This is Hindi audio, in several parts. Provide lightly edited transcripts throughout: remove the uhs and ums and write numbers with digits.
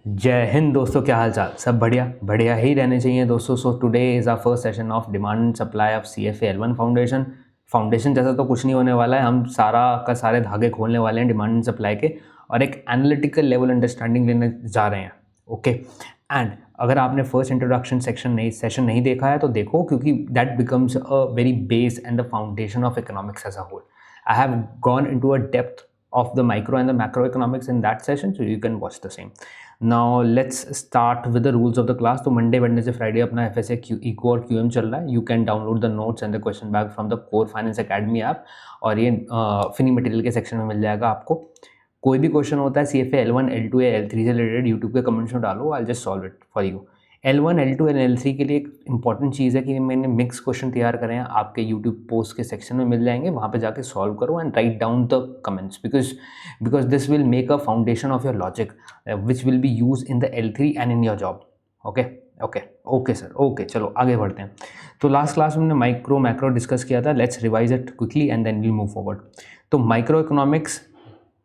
जय हिंद दोस्तों, क्या हाल चाल। सब बढ़िया बढ़िया ही रहने चाहिए दोस्तों। So today is our first session of demand and supply of CFA L1 foundation जैसा तो कुछ नहीं होने वाला है। हम सारा का सारे धागे खोलने वाले हैं डिमांड एंड सप्लाई के और एक एनालिटिकल लेवल अंडरस्टैंडिंग लेने जा रहे हैं। ओके एंड अगर आपने फर्स्ट इंट्रोडक्शन सेशन नहीं देखा है तो देखो, क्योंकि that becomes a very base and the foundation of economics as a whole. I have gone into a depth of the micro and the macroeconomics in that session, so you can watch the same. Now let's start with the rules of the class. तो मंडे वेडनेसडे फ्राइडे अपना FSA इको और QM चल रहा है। You can download the notes and the question bag from the core finance academy app, और ये फिनी मटेरियल के सेक्शन में मिल जाएगा आपको। कोई भी क्वेश्चन होता है CFA L1 L2 या L3 से रिलेटेड, यूट्यूब के कमेंट्स में डालो, I just solve it for you. L1 L2 and L3 के लिए एक इंपॉर्टेंट चीज़ है कि मैंने मिक्स क्वेश्चन तैयार करे हैं, आपके यूट्यूब पोस्ट के सेक्शन में मिल जाएंगे, वहाँ पे जाके सॉल्व करो and write down the comments, because this will make a foundation of your logic which will be use in the L3 and in your job. Okay sir, okay चलो आगे बढ़ते हैं। तो लास्ट क्लास में हमने माइक्रो मैक्रो डिस्कस किया था। Let's revise it quickly and then will move forward. तो micro economics,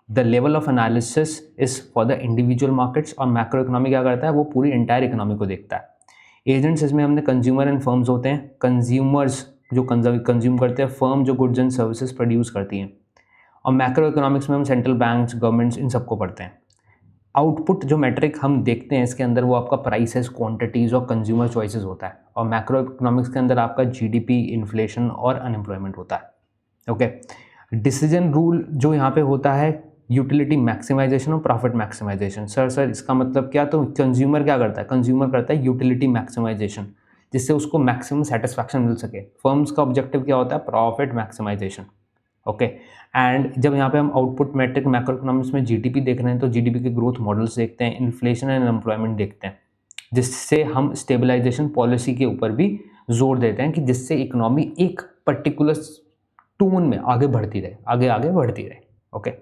the level of analysis is for the individual markets, और मैक्रो इकोनॉमी क्या करता है, वो पूरी इंटायर इकोनॉमी को देखता है। एजेंट्स इसमें हमने कंज्यूमर एंड फर्म्स होते हैं। कंज्यूमर्स जो कंज्यूम करते हैं, फर्म जो गुड्स एंड सर्विसेज प्रोड्यूस करती हैं। और मैक्रो इकोनॉमिक्स में हम सेंट्रल बैंक्स, गवर्नमेंट्स, इन सबको पढ़ते हैं। आउटपुट जो मैट्रिक हम देखते हैं इसके अंदर, वो आपका प्राइसेस, क्वांटिटीज़ और कंज्यूमर चॉइसेस होता है। और मैक्रो इकोनॉमिक्स के अंदर आपका GDP, इन्फ्लेशन और अनएम्प्लॉयमेंट होता है। ओके, डिसीजन रूल जो यहाँ पे होता है, यूटिलिटी मैक्सिमाइजेशन और प्रॉफिट मैक्सिमाइजेशन। सर इसका मतलब क्या? तो कंज्यूमर क्या करता है? कंज्यूमर करता है यूटिलिटी मैक्सिमाइजेशन, जिससे उसको मैक्सिमम सेटिस्फैक्शन मिल सके। फर्म्स का ऑब्जेक्टिव क्या होता है? Profit maximisation. ओके, एंड जब यहाँ पे हम आउटपुट मैट्रिक मैक्रो इकोनॉमिक्स में GDP देख रहे हैं, तो GDP के ग्रोथ मॉडल्स देखते हैं, इन्फ्लेशन एंड एम्प्लॉयमेंट देखते हैं, जिससे हम स्टेबलाइजेशन पॉलिसी के ऊपर भी जोर देते हैं कि जिससे इकोनॉमी एक पर्टिकुलर टोन में आगे बढ़ती रहे, आगे बढ़ती रहे। ओके,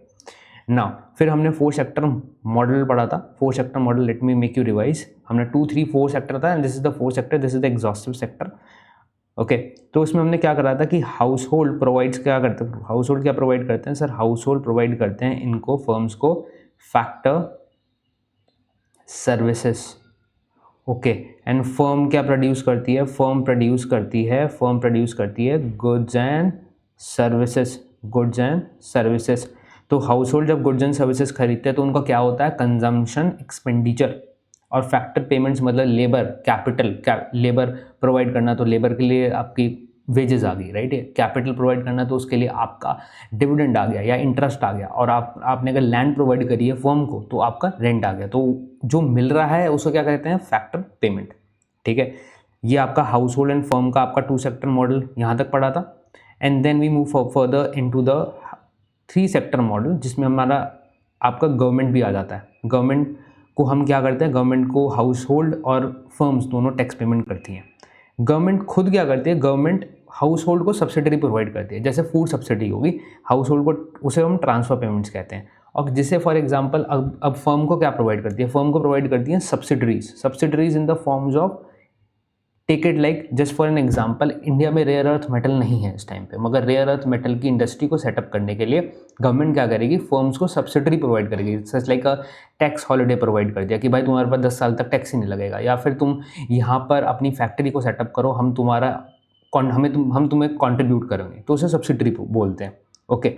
नाउ फिर हमने 4 सेक्टर मॉडल पढ़ा था। 4 sector model, let me make you revise. हमने 2 3 4 सेक्टर था, and this is the 4th sector, this is the exhaustive sector. Okay, तो उसमें हमने क्या करा था कि हाउस होल्ड प्रोवाइड्स क्या करते हैं, हाउस होल्ड क्या प्रोवाइड करते हैं? सर हाउस होल्ड प्रोवाइड करते हैं इनको, फर्म्स को, factor services. Okay, and firm क्या प्रोड्यूस करती है? फर्म प्रोड्यूस करती है गुड्स एंड सर्विसेज। तो हाउस होल्ड जब गुड्स एंड सर्विसेज खरीदते हैं तो उनका क्या होता है? Consumption expenditure. और फैक्टर पेमेंट्स मतलब लेबर कैपिटल, लेबर प्रोवाइड करना, तो लेबर के लिए आपकी वेजेस आ गई, राइट। कैपिटल प्रोवाइड करना तो उसके लिए आपका डिविडेंड आ गया या इंटरेस्ट आ गया। और आपने अगर लैंड प्रोवाइड करी है फर्म को, तो आपका रेंट आ गया। तो जो मिल रहा है उसको क्या कहते हैं? Factor payment. ठीक है, ये आपका हाउस होल्ड एंड फर्म का आपका 2 सेक्टर मॉडल यहाँ तक पढ़ा था। And then we move further into the 3 sector model, जिसमें हमारा आपका गवर्नमेंट भी आ जाता है। गवर्नमेंट को हम क्या करते हैं? गवर्नमेंट को हाउस होल्ड और फर्म्स दोनों टैक्स पेमेंट करती हैं। गवर्नमेंट खुद क्या करती है? गवर्नमेंट हाउस होल्ड को सब्सिडी प्रोवाइड करती है, जैसे फूड सब्सिडी होगी, हाउस होल्ड को उसे हम ट्रांसफर पेमेंट्स कहते हैं। और जिसे फॉर एग्जांपल अब फर्म को क्या प्रोवाइड करती है? फर्म को प्रोवाइड करती है subsidiaries in the forms of, take it like just for an example, India में रेयर अर्थ मेटल नहीं है इस टाइम पे, मगर रेयर अर्थ मेटल की इंडस्ट्री को सेटअप करने के लिए गवर्नमेंट क्या करेगी? फर्म्स को सब्सिडी प्रोवाइड करेगी। Such like a tax holiday provide कर दिया कि भाई तुम्हारे पास 10 साल तक टैक्स ही नहीं लगेगा, या फिर तुम यहाँ पर अपनी फैक्ट्री को सेटअप करो, हम तुम्हें कॉन्ट्रीब्यूट करेंगे, तो उसे सब्सिडी बोलते हैं। ओके,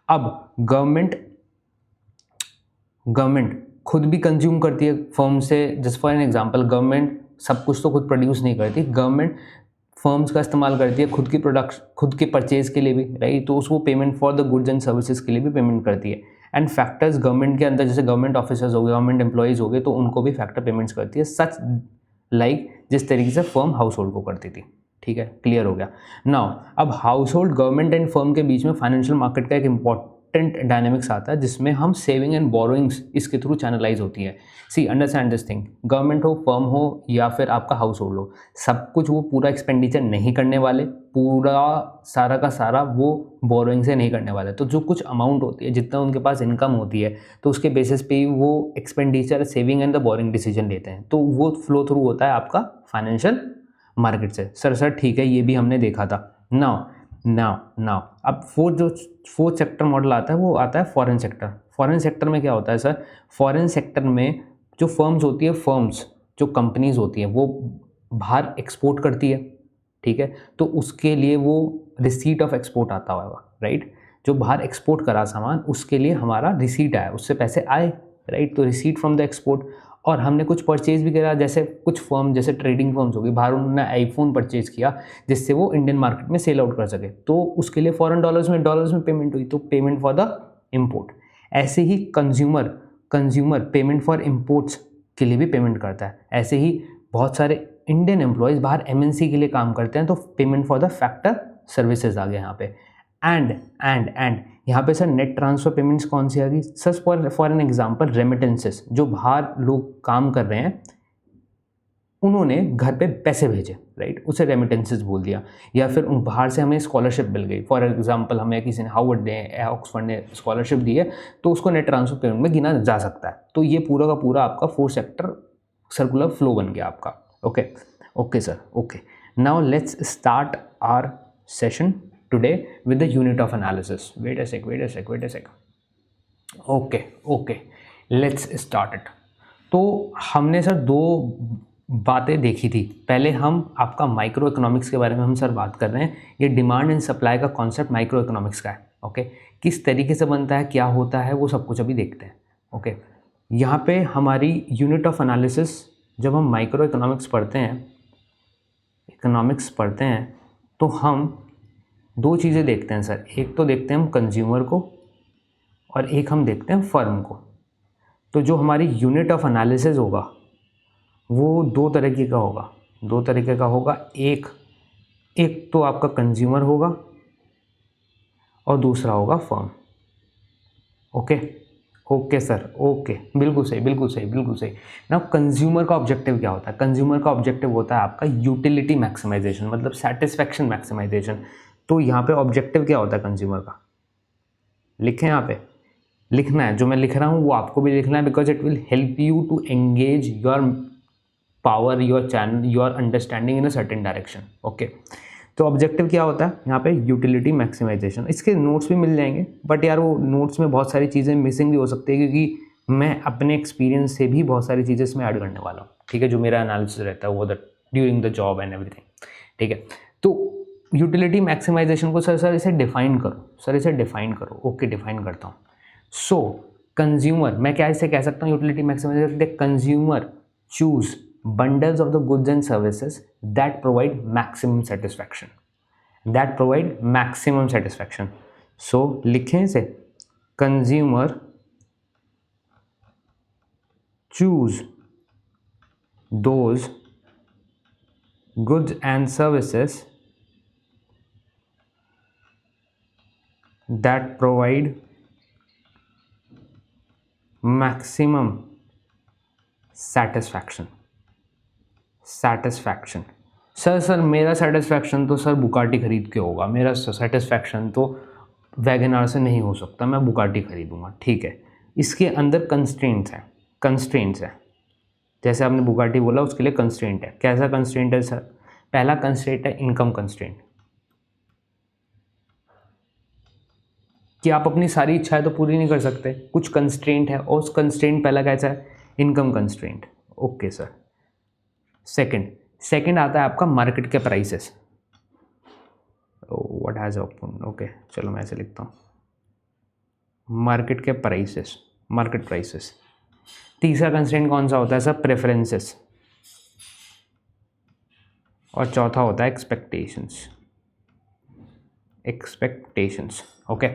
अब गवर्नमेंट खुद भी कंज्यूम करती है फर्म से। Just for an example, government सब कुछ तो खुद प्रोड्यूस नहीं करती, गवर्नमेंट फर्म्स का इस्तेमाल करती है खुद के परचेज के लिए भी, राइट। तो उसको payment for the goods and services के लिए भी पेमेंट करती है। एंड फैक्टर्स गवर्नमेंट के अंदर, जैसे गवर्नमेंट ऑफिसर्स हो गए, गवर्नमेंट एम्प्लॉयज़ हो गए, तो उनको भी फैक्टर पेमेंट्स करती है, सच लाइक जिस तरीके से फर्म हाउस होल्ड को करती थी। ठीक है, क्लियर हो गया। नाउ अब house hold, government and firm के बीच में फाइनेंशियल मार्केट का एक इंपॉर्टेंट डायनेमिक्स आता है, जिसमें हम सेविंग एंड बोरोइंग्स इसके थ्रू चैनलाइज होती है। सी अंडरस्टैंड दिस थिंग, गवर्नमेंट हो, फर्म हो या फिर आपका हाउस होल्ड हो, सब कुछ वो पूरा एक्सपेंडिचर नहीं करने वाले, पूरा सारा का सारा वो बोरोइंग से नहीं करने वाले। तो जो कुछ अमाउंट होती है, जितना उनके पास इनकम होती है, तो उसके बेसिस पे ही वो expenditure, saving and the borrowing decision लेते हैं। तो वो फ्लो थ्रू होता है आपका फाइनेंशियल मार्केट से। सर ठीक है, ये भी हमने देखा था। नाउ अब फोर्थ सेक्टर मॉडल आता है, वो आता है फॉरेन सेक्टर। फॉरेन सेक्टर में क्या होता है सर? फॉरेन सेक्टर में जो फर्म्स होती है, फर्म्स जो कंपनीज होती हैं वो बाहर एक्सपोर्ट करती है, ठीक है, तो उसके लिए वो रिसीट ऑफ एक्सपोर्ट आता होगा, राइट। जो बाहर एक्सपोर्ट करा सामान उसके लिए हमारा रिसीट आया, उससे पैसे आए, राइट, तो रिसीट फ्रॉम द एक्सपोर्ट। और हमने कुछ परचेज भी करा, जैसे कुछ फर्म जैसे ट्रेडिंग फर्म्स होगी, बाहर उन्होंने आईफोन परचेज किया जिससे वो इंडियन मार्केट में सेल आउट कर सके, तो उसके लिए फॉरेन डॉलर्स में पेमेंट हुई, तो पेमेंट फॉर द इम्पोर्ट। ऐसे ही कंज्यूमर पेमेंट फॉर इम्पोर्ट्स के लिए भी पेमेंट करता है। ऐसे ही बहुत सारे इंडियन एम्प्लॉयज़ बाहर एमएनसी के लिए काम करते हैं, तो payment for the factor services आ गए यहाँ पे। एंड यहाँ पे सर नेट ट्रांसफ़र पेमेंट्स कौन सी आ गई sir? For an example remittances, जो बाहर लोग काम कर रहे हैं उन्होंने घर पे पैसे भेजे, राइट, उसे रेमिटेंसेस बोल दिया। या फिर बाहर से हमें स्कॉलरशिप मिल गई, फॉर एग्जांपल हमें किसी ने हार्वर्ड ने, ऑक्सफोर्ड ने स्कॉलरशिप दी है, तो उसको नेट ट्रांसफ़र पेमेंट में गिना जा सकता है। तो ये पूरा का पूरा आपका 4 सेक्टर सर्कुलर फ्लो बन गया आपका। Okay sir, okay. Now let's start our session today with the unit of analysis. Wait a sec. Okay, let's start it. तो हमने सर 2 बातें देखी थी। पहले हम आपका माइक्रो इकोनॉमिक्स के बारे में हम सर बात कर रहे हैं। ये डिमांड एंड सप्लाई का कॉन्सेप्ट माइक्रो इकोनॉमिक्स का है, ओके। किस तरीके से बनता है, क्या होता है, वो सब कुछ अभी देखते हैं, ओके। यहाँ पे हमारी यूनिट ऑफ एनालिसिस, जब हम माइक्रो इकोनॉमिक्स पढ़ते हैं तो हम 2 चीज़ें देखते हैं सर। एक तो देखते हैं हम कंज्यूमर को और एक हम देखते हैं फर्म को। तो जो हमारी यूनिट ऑफ एनालिसिस होगा वो 2 तरीके का होगा। एक तो आपका कंज्यूमर होगा और दूसरा होगा फर्म। ओके सर, ओके, बिल्कुल सही। ना कंज्यूमर का ऑब्जेक्टिव क्या होता है? कंज्यूमर का ऑब्जेक्टिव होता है आपका यूटिलिटी मैक्सिमाइजेशन, मतलब सेटिस्फैक्शन मैक्सिमाइजेशन। तो यहाँ पे ऑब्जेक्टिव क्या होता है कंज्यूमर का? लिखें, यहाँ पे लिखना है, जो मैं लिख रहा हूँ वो आपको भी लिखना है, because it will help you to engage your power, your channel, your understanding in a certain direction, okay. तो ऑब्जेक्टिव क्या होता है यहाँ पे? Utility maximisation. इसके नोट्स भी मिल जाएंगे, बट यार वो नोट्स में बहुत सारी चीज़ें मिसिंग भी हो सकती है, क्योंकि मैं अपने एक्सपीरियंस से भी बहुत सारी चीज़ें इसमें ऐड करने वाला हूँ, ठीक है, जो मेरा एनालिसिस रहता है वो during the job and everything, ठीक है। तो यूटिलिटी मैक्सिमाइजेशन को सर इसे डिफाइन करो। ओके, डिफाइन करता हूँ। सो कंज्यूमर, मैं क्या इसे कह सकता हूँ utility maximisation? Consumer choose bundles of the goods and services that provide maximum satisfaction. So लिखें इसे, consumer choose those goods and services that provide maximum satisfaction. Sir मेरा सेटिस्फैक्शन तो सर बुगाटी खरीद के होगा, मेरा सेटिस्फैक्शन तो वैगनआर से नहीं हो सकता, मैं बुगाटी खरीदूंगा, ठीक है। इसके अंदर कंस्ट्रेंट्स है, जैसे आपने बुगाटी बोला उसके लिए कंस्ट्रेंट है। कैसा कंस्ट्रेंट है सर? पहला कंस्ट्रेंट है इनकम कंस्ट्रेंट, कि आप अपनी सारी इच्छाएं तो पूरी नहीं कर सकते, कुछ कंस्ट्रेंट है, और उस कंस्ट्रेंट पहला कैसा है? Income constraint, okay sir. Second आता है आपका मार्केट के prices. What has open, okay, चलो मैं ऐसे लिखता हूँ, मार्केट प्राइसेस। तीसरा कंस्ट्रेंट कौन सा होता है सर? प्रेफरेंसेस। और चौथा होता है एक्सपेक्टेशंस, ओके।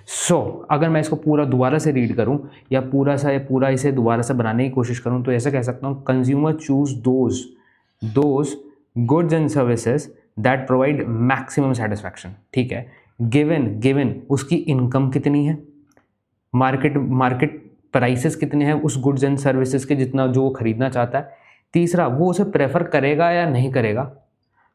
सो अगर मैं इसको पूरा दोबारा से रीड करूं या पूरा इसे दोबारा से बनाने की कोशिश करूं तो ऐसा कह सकता हूं, consumer choose those goods and services that provide maximum satisfaction, ठीक है। गिवन उसकी इनकम कितनी है, मार्केट प्राइसेस कितने हैं उस गुड्स एंड सर्विसेज के, जितना जो वो खरीदना चाहता है। तीसरा, वो उसे प्रेफर करेगा या नहीं करेगा।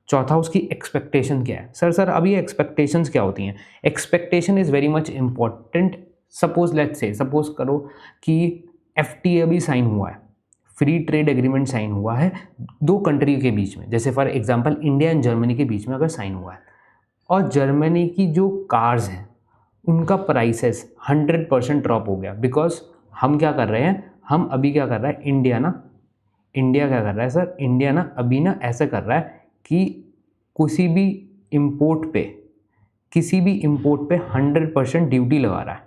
चौथा, उसकी एक्सपेक्टेशन क्या है। सर अब ये एक्सपेक्टेशंस क्या होती हैं? Expectation is very much important. Suppose करो कि FTA अभी साइन हुआ है, फ्री ट्रेड एग्रीमेंट साइन हुआ है 2 कंट्री के बीच में, जैसे for example India and Germany के बीच में अगर साइन हुआ है, और जर्मनी की जो कार्स हैं उनका प्राइसेस 100% ड्रॉप हो गया, बिकॉज हम क्या कर रहे हैं, हम अभी क्या कर रहा है इंडिया क्या कर रहा है सर, इंडिया ना अभी ना ऐसे कर रहा है कि किसी भी इम्पोर्ट पे 100% ड्यूटी लगा रहा है।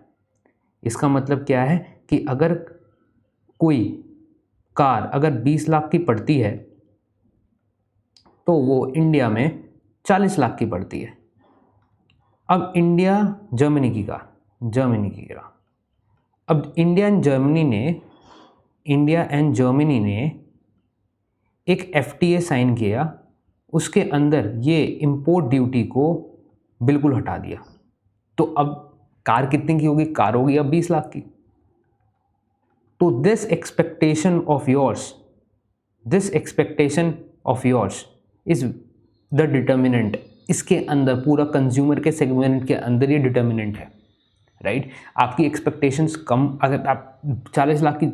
इसका मतलब क्या है कि अगर कोई कार अगर 20 लाख की पड़ती है तो वो इंडिया में 40 लाख की पड़ती है। अब इंडिया जर्मनी की कार, अब इंडिया एंड जर्मनी ने एक FTA साइन किया, उसके अंदर ये इंपोर्ट ड्यूटी को बिल्कुल हटा दिया। तो अब कार कितने की होगी, कार होगी अब 20 लाख की। तो this expectation of yours is the determinant. इसके अंदर पूरा कंज्यूमर के सेगमेंट के अंदर ये डिटर्मिनेंट है, राइट। आपकी एक्सपेक्टेशंस कम, अगर आप 40 लाख की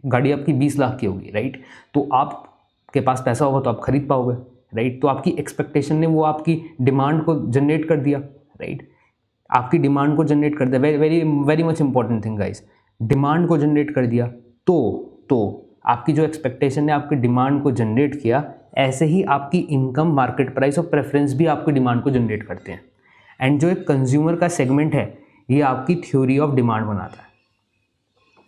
गाड़ी आपकी 20 लाख की होगी, राइट, तो आपके पास पैसा होगा तो आप खरीद पाओगे, राइट। तो आपकी एक्सपेक्टेशन ने वो आपकी डिमांड को जनरेट कर दिया, राइट। आपकी डिमांड को जनरेट कर दिया, very very much important thing guys, demand को जनरेट कर दिया। तो आपकी जो एक्सपेक्टेशन ने आपकी डिमांड को जनरेट किया, ऐसे ही आपकी इनकम, मार्केट प्राइस और प्रेफरेंस भी आपकी डिमांड को जनरेट करते हैं। एंड जो एक कंज्यूमर का सेगमेंट है, ये आपकी थ्योरी ऑफ डिमांड बनाता है।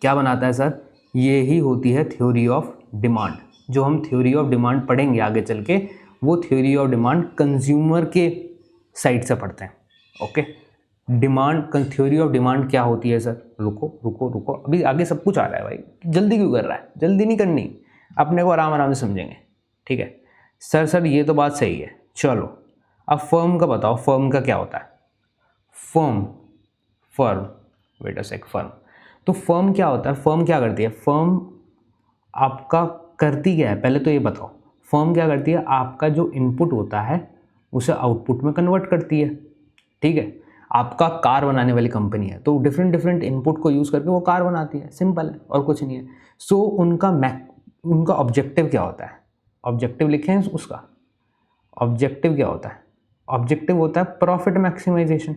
क्या बनाता है सर, ये ही होती है थ्योरी ऑफ डिमांड। जो हम थ्योरी ऑफ डिमांड पढ़ेंगे आगे चल के, वो थ्योरी ऑफ डिमांड कंज्यूमर के साइड से पढ़ते हैं, ओके। थ्योरी ऑफ डिमांड क्या होती है सर, रुको, अभी आगे सब कुछ आ रहा है भाई, जल्दी क्यों कर रहा है, जल्दी नहीं करनी, अपने को आराम से समझेंगे, ठीक है। सर ये तो बात सही है, चलो अब फर्म का बताओ, फर्म का क्या होता है। फर्म तो फर्म क्या होता है, फर्म क्या करती है, फर्म आपका करती क्या है, पहले तो ये बताओ। फर्म क्या करती है, आपका जो इनपुट होता है उसे आउटपुट में कन्वर्ट करती है, ठीक है। आपका कार बनाने वाली कंपनी है तो डिफरेंट इनपुट को यूज़ करके वो कार बनाती है, सिंपल है और कुछ नहीं है। सो उनका ऑब्जेक्टिव क्या होता है, ऑब्जेक्टिव लिखें उसका, ऑब्जेक्टिव क्या होता है, ऑब्जेक्टिव होता है प्रॉफिट मैक्सिमाइजेशन।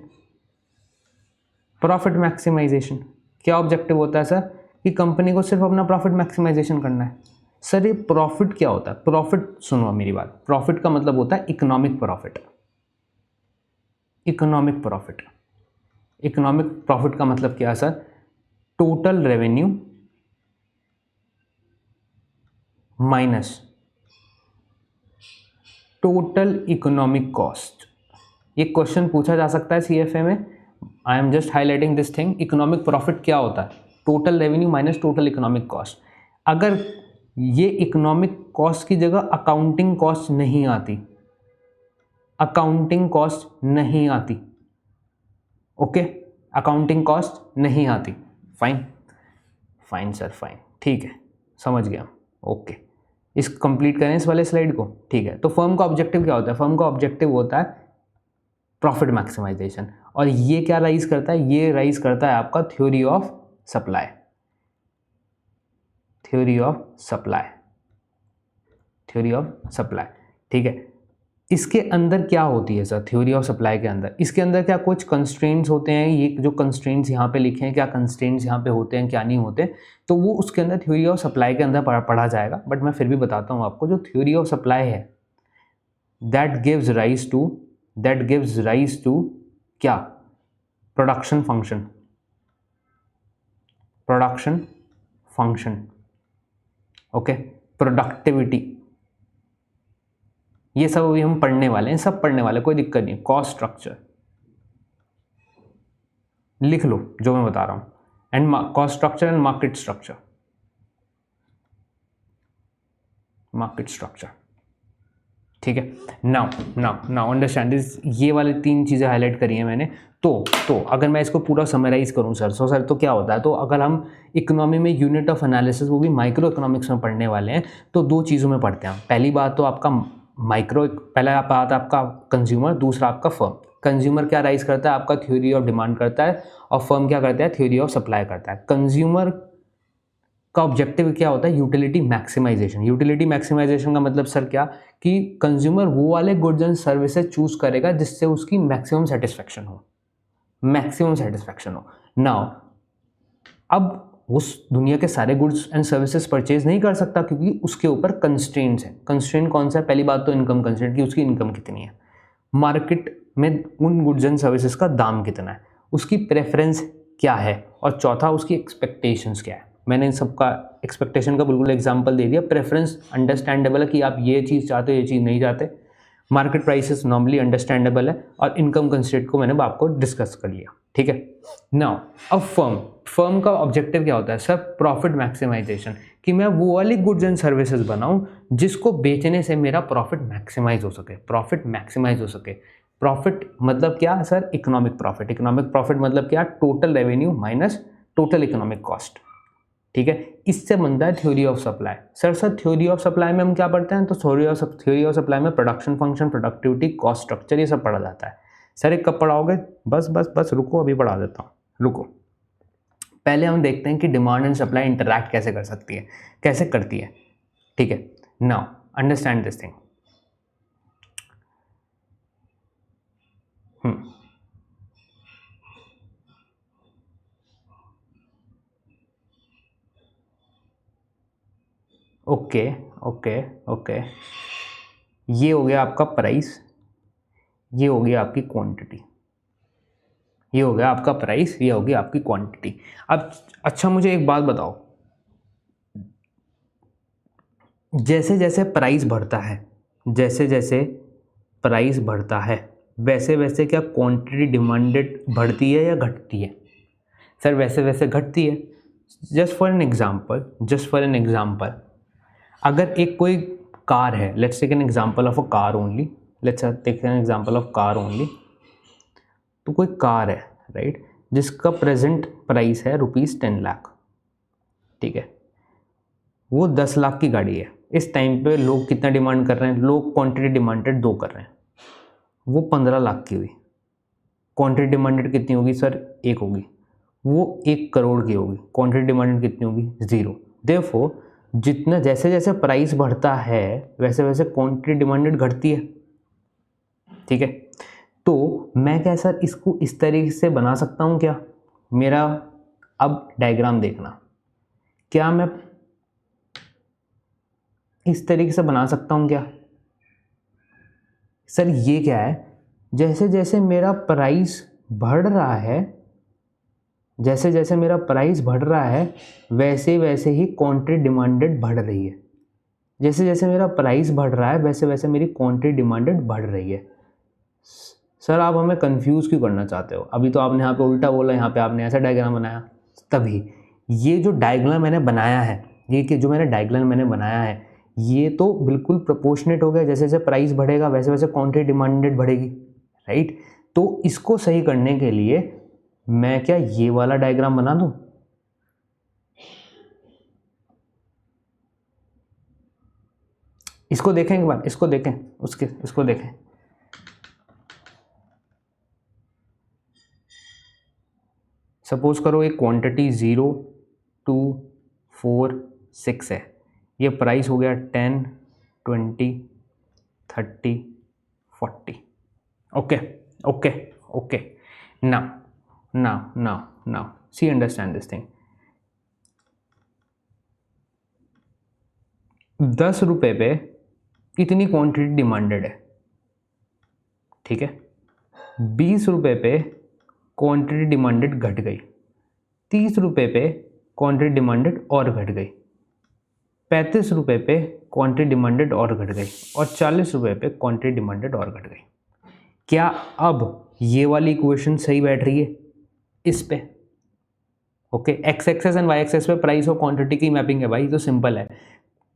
क्या ऑब्जेक्टिव होता है सर, कि कंपनी को सिर्फ अपना प्रॉफिट मैक्सिमाइजेशन करना है। सर ये प्रॉफिट क्या होता है, प्रॉफिट सुनो मेरी बात, प्रॉफिट का मतलब होता है इकोनॉमिक प्रॉफिट का मतलब क्या है sir, total revenue minus total economic cost. ये क्वेश्चन पूछा जा सकता है CFA में, आई am just highlighting this thing. Economic profit क्या होता है, total revenue minus total economic cost. अगर ये इकोनॉमिक कॉस्ट की जगह अकाउंटिंग कॉस्ट नहीं आती, ओके, अकाउंटिंग कॉस्ट नहीं आती, फाइन सर, फाइन, ठीक है, समझ गया, ओके। इस कंप्लीट करें इस वाले स्लाइड को, ठीक है। तो फर्म का ऑब्जेक्टिव क्या होता है, फर्म का ऑब्जेक्टिव होता है प्रॉफिट मैक्सिमाइजेशन। और ये क्या राइज करता है, ये राइज करता है आपका थ्योरी ऑफ सप्लाई, ठीक है। इसके अंदर क्या होती है सर, थ्योरी ऑफ सप्लाई के अंदर, इसके अंदर क्या कुछ कंस्ट्रेंट्स होते हैं, ये जो कंस्ट्रेंट्स यहाँ पे लिखे हैं, क्या कंस्ट्रेंट्स यहाँ पे होते हैं, क्या नहीं होते, तो वो उसके अंदर थ्योरी ऑफ सप्लाई के अंदर पढ़ा जाएगा। बट मैं फिर भी बताता हूँ आपको, जो थ्योरी ऑफ सप्लाई है दैट गिव्स राइज टू क्या, प्रोडक्शन फंक्शन, ओके, प्रोडक्टिविटी, ये सब अभी हम पढ़ने वाले हैं, सब पढ़ने वाले, कोई दिक्कत नहीं। कॉस्ट स्ट्रक्चर लिख लो जो मैं बता रहा हूं, and cost structure and market structure, ठीक है। नाउ अंडरस्टैंड दिस, ये वाली 3 चीज़ें हाईलाइट करी हैं मैंने। तो अगर मैं इसको पूरा समराइज करूं सर, तो क्या होता है, तो अगर हम इकोनॉमी में यूनिट ऑफ एनालिसिस, वो भी माइक्रो इकोनॉमिक्स में पढ़ने वाले हैं, तो 2 चीज़ों में पढ़ते हैं। पहली बात तो आपका पहला बात आपका कंज्यूमर, दूसरा आपका फर्म। कंज्यूमर क्या राइज करता है, आपका थ्योरी ऑफ डिमांड करता है, और फर्म क्या करता है, थ्योरी ऑफ सप्लाई करता है। कंज्यूमर का ऑब्जेक्टिव क्या होता है, यूटिलिटी मैक्सिमाइजेशन का मतलब सर क्या, कि कंज्यूमर वो वाले गुड्स एंड सर्विसेज चूज करेगा जिससे उसकी मैक्सिमम सेटिस्फेक्शन हो। नाउ अब उस दुनिया के सारे गुड्स एंड सर्विसेज परचेज नहीं कर सकता क्योंकि उसके ऊपर कंस्ट्रेंट्स हैं। कंस्ट्रेंट कौन सा है? पहली बात तो इनकम कंस्ट्रेंट की, उसकी इनकम कितनी है, मार्केट में उन गुड्स एंड सर्विसेज का दाम कितना है, उसकी प्रेफरेंस क्या है, और चौथा उसकी एक्सपेक्टेशंस क्या है। मैंने इन सबका एक्सपेक्टेशन का बिल्कुल एग्जांपल दे दिया। प्रेफरेंस अंडरस्टैंडेबल है कि आप ये चीज़ चाहते हो, ये चीज़ नहीं चाहते। मार्केट प्राइसेस नॉर्मली अंडरस्टैंडेबल है, और इनकम कंस्ट्रेंट को मैंने आपको डिस्कस कर लिया, ठीक है। नाउ अब फर्म का ऑब्जेक्टिव क्या होता है सर? प्रॉफिट मैक्सिमाइजेशन, कि मैं वो वाली गुड्स एंड सर्विसेज बनाऊं जिसको बेचने से मेरा प्रॉफिट मैक्सिमाइज हो सके। प्रॉफिट मैक्सिमाइज हो सके, प्रॉफिट मतलब क्या sir? Economic profit. Economic profit मतलब क्या? Total revenue minus total economic cost, ठीक है। इससे बनता है theory of supply. Sir theory of supply में हम क्या पढ़ते हैं? तो थ्योरी ऑफ सप्लाई में production function, productivity, cost structure, ये सब पढ़ा जाता है। सर ये कब पढ़ाओगे? बस रुको, अभी पढ़ा देता हूँ, रुको। पहले हम देखते हैं कि डिमांड एंड सप्लाई इंटरैक्ट कैसे कर सकती है, कैसे करती है, ठीक है। Now understand this thing. Okay okay okay, ये हो गया आपका प्राइस, ये हो गया आपकी क्वांटिटी, ये हो गया आपका प्राइस, ये होगी आपकी क्वांटिटी। अब अच्छा मुझे एक बात बताओ, जैसे जैसे प्राइस बढ़ता है, जैसे जैसे प्राइस बढ़ता है, वैसे वैसे क्या क्वांटिटी डिमांडेड बढ़ती है या घटती है? सर वैसे वैसे घटती है। जस्ट फॉर एन एग्जांपल, अगर एक कोई कार है, let's take an example of a car only, तो कोई कार है, राइट, जिसका प्रेजेंट प्राइस है ₹10 लाख, ठीक है। वो 10 लाख की गाड़ी है। इस टाइम पे लोग कितना डिमांड कर रहे हैं? लोग क्वांटिटी डिमांडेड 2 कर रहे हैं, वो 15 लाख की हुई। क्वांटिटी डिमांडेड कितनी होगी सर? 1 होगी। वो 1 करोड़ की होगी। क्वांटिटी डिमांडेड कितनी होगी? 0। देयरफॉर जितना जैसे जैसे प्राइस बढ़ता है वैसे वैसे क्वांटिटी डिमांडेड घटती है, ठीक है। तो मैं क्या सर इसको इस तरीके से बना सकता हूँ क्या? मेरा अब डायग्राम देखना, क्या मैं इस तरीके से बना सकता हूँ क्या? सर ये क्या है? जैसे जैसे मेरा प्राइस बढ़ रहा है, जैसे जैसे मेरा प्राइस बढ़ रहा है वैसे वैसे ही क्वांटिटी डिमांडेड बढ़ रही है। जैसे जैसे मेरा प्राइस बढ़ रहा है वैसे वैसे मेरी क्वांटिटी डिमांडेड बढ़ रही है। सर आप हमें कंफ्यूज क्यों करना चाहते हो? अभी तो आपने यहाँ पे उल्टा बोला, यहाँ पे आपने ऐसा डायग्राम बनाया। तभी ये जो डायग्राम मैंने बनाया है, ये तो बिल्कुल प्रोपोर्शनेट हो गया। जैसे जैसे प्राइस बढ़ेगा वैसे वैसे क्वांटिटी डिमांडेड बढ़ेगी, राइट। तो इसको सही करने के लिए मैं क्या ये वाला डायग्राम बना दूं? इसको देखें एक बार, इसको देखें। सपोज करो एक क्वांटिटी 0, 2, 4, 6 है। ये प्राइस हो गया 10, 20, 30, 40। Okay. Now see understand this thing. 10 रुपये पे इतनी क्वांटिटी डिमांडेड है, ठीक है। 20 रुपये पे क्वांटिटी डिमांडेड घट गई, 30 रुपये पे क्वांटिटी डिमांडेड और घट गई, 35 रुपये पे क्वांटिटी डिमांडेड और घट गई, और 40 रुपये पे क्वांटिटी डिमांडेड और घट गई। क्या अब ये वाली इक्वेशन सही बैठ रही है इस पे? Okay, x axis and y axis पे प्राइस और क्वांटिटी की मैपिंग है भाई, तो सिंपल है।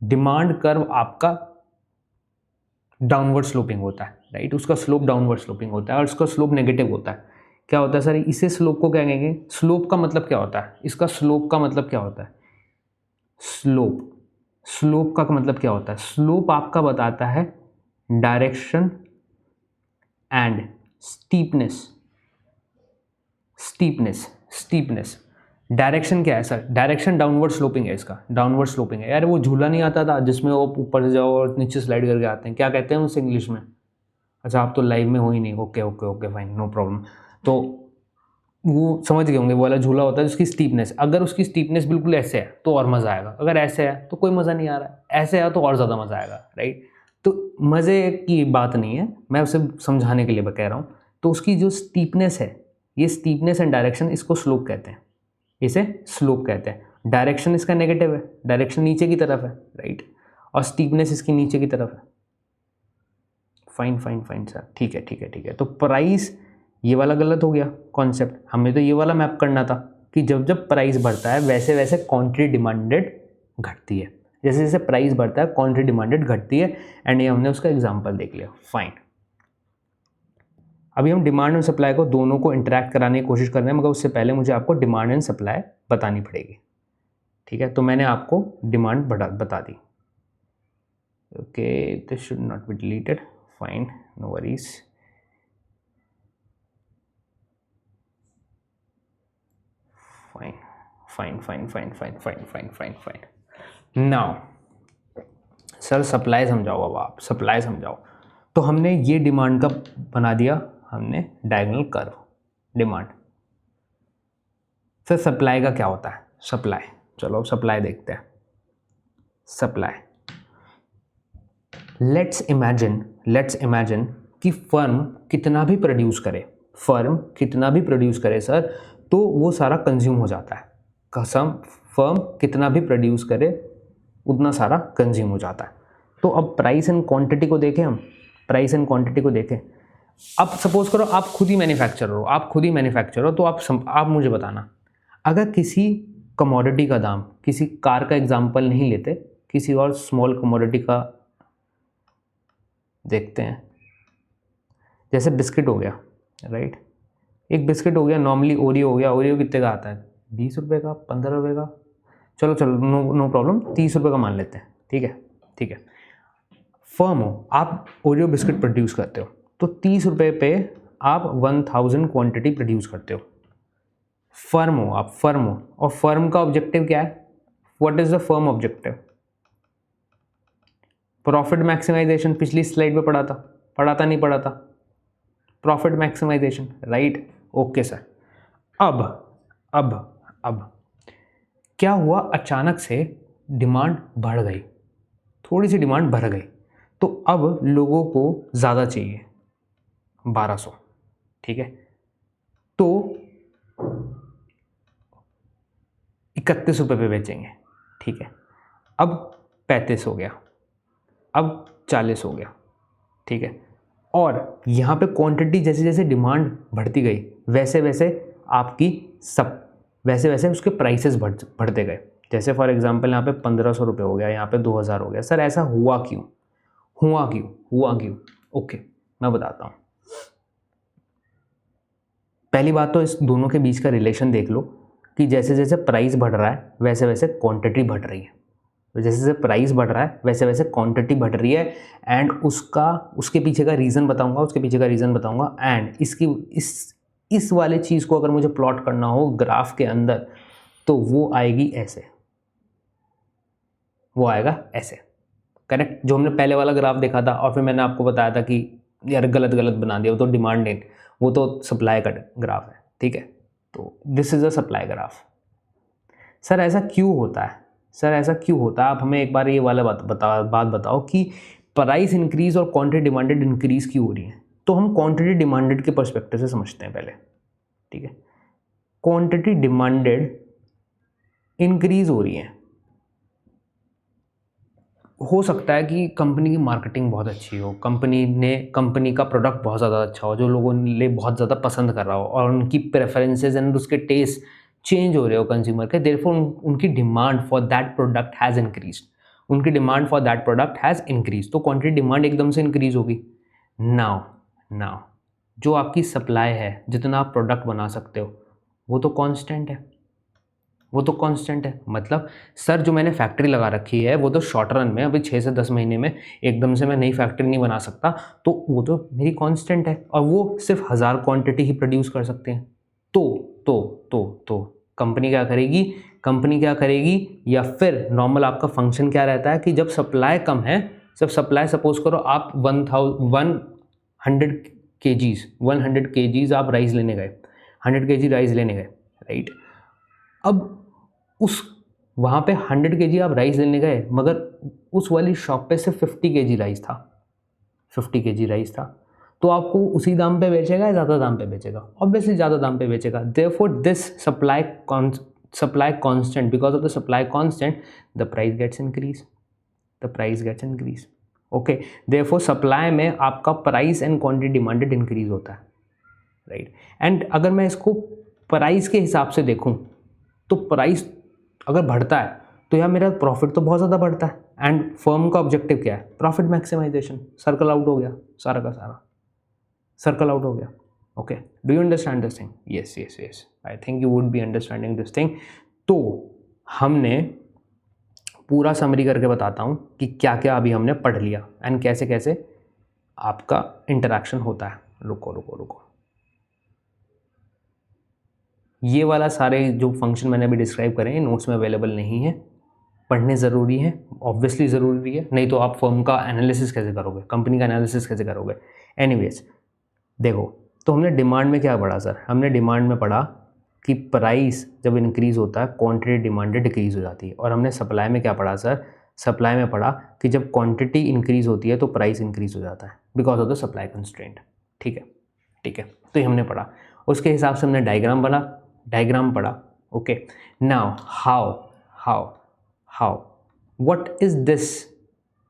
डिमांड कर्व आपका डाउनवर्ड स्लोपिंग होता है, राइट। उसका स्लोप डाउनवर्ड स्लोपिंग होता है और उसका स्लोप नेगेटिव होता है। क्या होता है सर? इसे स्लोप को क्या कहेंगे? स्लोप का मतलब क्या होता है? इसका स्लोप का मतलब क्या होता है? स्लोप का मतलब क्या होता है? स्लोप आपका बताता है डायरेक्शन एंड स्टीपनेस। डायरेक्शन क्या है सर? डायरेक्शन डाउनवर्ड स्लोपिंग है, इसका डाउनवर्ड स्लोपिंग है। यार वो झूला नहीं आता था जिसमें वो ऊपर से जाओ और नीचे स्लाइड करके आते हैं, क्या कहते हैं उसे इंग्लिश में? अच्छा आप तो लाइव में हो ही नहीं। Okay fine, no problem. तो वो समझ गए होंगे, वो वाला झूला होता है जिसकी स्टीपनेस, अगर उसकी स्टीपनेस बिल्कुल ऐसे है तो और मज़ा आएगा, अगर ऐसे है तो कोई मज़ा नहीं आ रहा है, ऐसे है तो और ज़्यादा मज़ा आएगा, राइट। तो मज़े की बात नहीं है, मैं उसे समझाने के लिए कह रहा हूँ। तो उसकी जो स्टीपनेस है, ये स्टीपनेस एंड डायरेक्शन, इसको स्लोप कहते हैं, इसे स्लोप कहते हैं। डायरेक्शन इसका नेगेटिव है, डायरेक्शन नीचे की तरफ है, राइट, और स्टीपनेस इसकी नीचे की तरफ है। फाइन फाइन फाइन सर, ठीक है ठीक है ठीक है। तो प्राइस ये वाला गलत हो गया कॉन्सेप्ट, हमें तो ये वाला मैप करना था कि जब जब प्राइस बढ़ता है वैसे वैसे क्वांटिटी डिमांडेड घटती है, जैसे जैसे प्राइस बढ़ता है क्वांटिटी डिमांडेड घटती है, एंड ये हमने उसका एग्जांपल देख लिया। फाइन, अभी हम डिमांड एंड सप्लाई को दोनों को इंटरैक्ट कराने की कोशिश कर रहे हैं, मगर उससे पहले मुझे आपको डिमांड एंड सप्लाई बतानी पड़ेगी, ठीक है। तो मैंने आपको डिमांड बता दी, okay, this should not be deleted, fine, no worries. Fine fine fine fine fine fine fine fine fine. Now sir supply समझाओ, अब आप सप्लाई समझाओ। तो हमने ये डिमांड का बना दिया, हमने diagonal curve demand. Sir supply का क्या होता है? सप्लाई, चलो अब सप्लाई देखते हैं। सप्लाई, लेट्स इमेजिन कि फर्म कितना भी प्रोड्यूस करे, सर, तो वो सारा कंज्यूम हो जाता है। कसम, फर्म कितना भी प्रोड्यूस करे उतना सारा कंज्यूम हो जाता है। तो अब प्राइस एंड क्वांटिटी को देखें हम, अब सपोज करो आप खुद ही मैन्युफैक्चरर हो, तो आप मुझे बताना, अगर किसी कमोडिटी का दाम, किसी कार का एग्जांपल नहीं लेते, किसी और स्मॉल कमोडिटी का देखते हैं, जैसे बिस्किट हो गया, राइट, एक बिस्किट हो गया, नॉर्मली ओरियो हो गया, ओरियो कितने का आता है? 20 रुपये का, 15 रुपये का, चलो नो प्रॉब्लम, 30 रुपये का मान लेते हैं, ठीक है। फर्म हो, आप ओरियो बिस्किट प्रोड्यूस करते हो, तो 30 रुपये पे आप 1000 क्वांटिटी प्रोड्यूस करते हो। फर्म हो, और फर्म का ऑब्जेक्टिव क्या है? What is the firm objective? Profit maximisation, पिछली स्लाइड में पढ़ा था, profit maximisation, right, okay sir. अब क्या हुआ? अचानक से डिमांड बढ़ गई, थोड़ी सी डिमांड बढ़ गई, तो अब लोगों को ज़्यादा चाहिए, 1200, ठीक है। तो 31 रुपये पे बेचेंगे, ठीक है। अब 35 हो गया, अब 40 हो गया, ठीक है। और यहाँ पे क्वांटिटी जैसे जैसे डिमांड बढ़ती गई, वैसे वैसे उसके प्राइसेस बढ़ते गए। जैसे फॉर एग्जांपल यहाँ पे 1500 रुपये हो गया, यहाँ पे 2000 हो गया। सर ऐसा हुआ क्यों? ओके, मैं बताता हूँ। पहली बात तो इस दोनों के बीच का रिलेशन देख लो कि जैसे जैसे प्राइस बढ़ रहा है वैसे वैसे क्वांटिटी बढ़ रही है, जैसे जैसे प्राइस बढ़ रहा है वैसे वैसे क्वांटिटी बढ़ रही है। एंड उसके पीछे का रीज़न बताऊंगा, एंड इस वाले चीज़ को अगर मुझे प्लॉट करना हो ग्राफ के अंदर, तो वो आएगा ऐसे, करेक्ट, जो हमने पहले वाला ग्राफ देखा था। और फिर मैंने आपको बताया था कि यार गलत बना दिया, वो तो डिमांड नहीं, वो तो सप्लाई का ग्राफ है, ठीक है। तो this is a supply graph. Sir ऐसा क्यों होता है? आप हमें एक बार ये वाला बात बताओ कि प्राइस इंक्रीज और क्वांटिटी डिमांडेड इंक्रीज क्यों हो रही है। तो हम क्वांटिटी डिमांडेड के पर्सपेक्टिव से समझते हैं पहले, ठीक है। क्वांटिटी डिमांडेड इंक्रीज हो रही है, हो सकता है कि कंपनी की मार्केटिंग बहुत अच्छी हो, कंपनी का प्रोडक्ट बहुत ज़्यादा अच्छा हो, जो लोगों ने बहुत ज़्यादा पसंद कर रहा हो, और उनकी प्रेफरेंसेस एंड उसके टेस्ट चेंज हो रहे हो कंज्यूमर के, देयरफॉर उनकी demand for that product has increase, तो क्वांटिटी डिमांड एकदम से इंक्रीज होगी। नाउ जो आपकी सप्लाई है, जितना आप प्रोडक्ट बना सकते हो, वो तो कांस्टेंट है। मतलब सर जो मैंने फैक्ट्री लगा रखी है वो तो शॉर्ट रन में, अभी 6 से 10 महीने में एकदम से मैं नई फैक्ट्री नहीं बना सकता, तो वो तो मेरी कांस्टेंट है, और वो सिर्फ 1000 क्वांटिटी ही प्रोड्यूस कर सकते हैं। तो कंपनी क्या करेगी, या फिर नॉर्मल आपका फंक्शन क्या रहता है कि जब सप्लाई कम है, सपोज करो आप 100 kgs आप राइस लेने गए, 100 केजी राइस लेने गए, राइट। अब उस वहाँ पे 100 केजी आप राइस लेने गए, मगर उस वाली शॉप पे सिर्फ 50 केजी राइस था, 50 केजी राइस था, तो आपको उसी दाम पे बेचेगा या ज़्यादा दाम पे बेचेगा? ऑब्वियसली ज़्यादा दाम पे बेचेगा। Therefore this supply constant, because of the supply constant the price gets increase, the price gets increase. Okay, therefore supply में आपका price and quantity demanded increase होता है, राइट। एंड अगर मैं इसको प्राइस के हिसाब से देखूं तो प्राइस अगर बढ़ता है तो यार मेरा प्रॉफिट तो बहुत ज़्यादा बढ़ता है, एंड फर्म का ऑब्जेक्टिव क्या है? Profit maximisation. सर्कल आउट हो गया सारा का सारा, सर्कल आउट हो गया। Okay, do you understand this thing? Yes yes yes, I think you would be understanding this thing. तो हमने पूरा समरी करके बताता हूँ कि क्या क्या अभी हमने पढ़ लिया एंड कैसे कैसे आपका इंटरेक्शन होता है। रुको रुको रुको, ये वाला सारे जो फंक्शन मैंने अभी डिस्क्राइब करे हैं नोट्स में अवेलेबल नहीं है, पढ़ने ज़रूरी है, ऑब्वियसली ज़रूरी है, नहीं तो आप फर्म का एनालिसिस कैसे करोगे, कंपनी का एनालिसिस कैसे करोगे। एनीवेज देखो, तो हमने डिमांड में क्या पढ़ा सर? हमने डिमांड में पढ़ा कि प्राइस जब इंक्रीज़ होता है क्वांटिटी डिमांडेड डिक्रीज़ हो जाती है। और हमने सप्लाई में क्या पढ़ा सर? सप्लाई में पढ़ा कि जब क्वांटिटी इंक्रीज़ होती है तो प्राइस इंक्रीज़ हो जाता है because of the supply constraint. ठीक है, ठीक है, तो ये हमने पढ़ा। उसके हिसाब से हमने डायग्राम पढ़ा। Okay, now how what is this,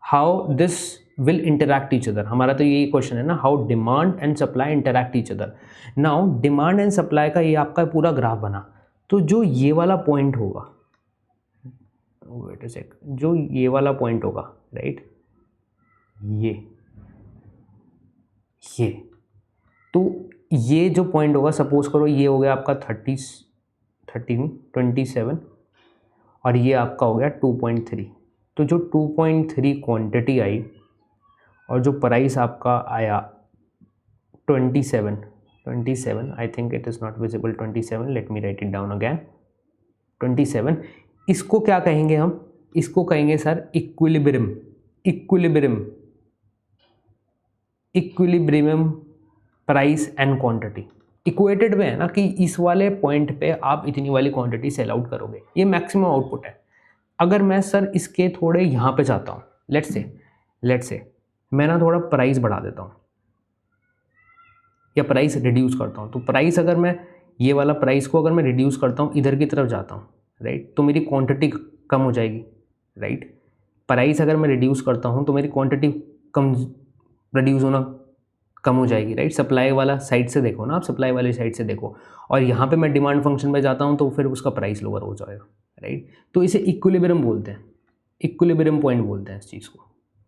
how this will interact each other. हमारा तो यही क्वेश्चन है ना, how demand and supply interact each other. Now demand and supply का ये आपका पूरा ग्राफ बना, तो जो ये वाला पॉइंट होगा, वेट अ सेक, जो ये वाला पॉइंट होगा, राइट, ये तो ये जो पॉइंट होगा, सपोज करो ये हो गया आपका 27 और ये आपका हो गया 2.3। तो जो 2.3 क्वांटिटी आई और जो प्राइस आपका आया 27, I think it is not visible, 27, let me right it down again, 27, इसको क्या कहेंगे हम? इसको कहेंगे sir equilibrium price and quantity. Equated में है ना कि इस वाले पॉइंट पे आप इतनी वाली क्वांटिटी सेल आउट करोगे, ये मैक्सिमम आउटपुट है। अगर मैं सर इसके थोड़े यहाँ पे चाहता हूँ, लेट्स से मैं ना थोड़ा प्राइस बढ़ा देता हूँ या प्राइस रिड्यूस करता हूँ, तो प्राइस अगर मैं ये वाला प्राइस को अगर मैं रिड्यूस करता हूँ, इधर की तरफ जाता हूँ, राइट, तो मेरी क्वांटिटी कम हो जाएगी, राइट। प्राइस अगर मैं रिड्यूस करता हूँ तो मेरी क्वांटिटी रिड्यूस होना कम हो जाएगी, राइट। सप्लाई वाला साइड से देखो ना, आप सप्लाई वाली साइड से देखो, और यहाँ पे मैं डिमांड फंक्शन में जाता हूँ तो फिर उसका प्राइस लोअर हो जाएगा, राइट। तो इसे इक्विलिब्रियम बोलते हैं, इक्विलिब्रियम पॉइंट बोलते हैं इस चीज़ को,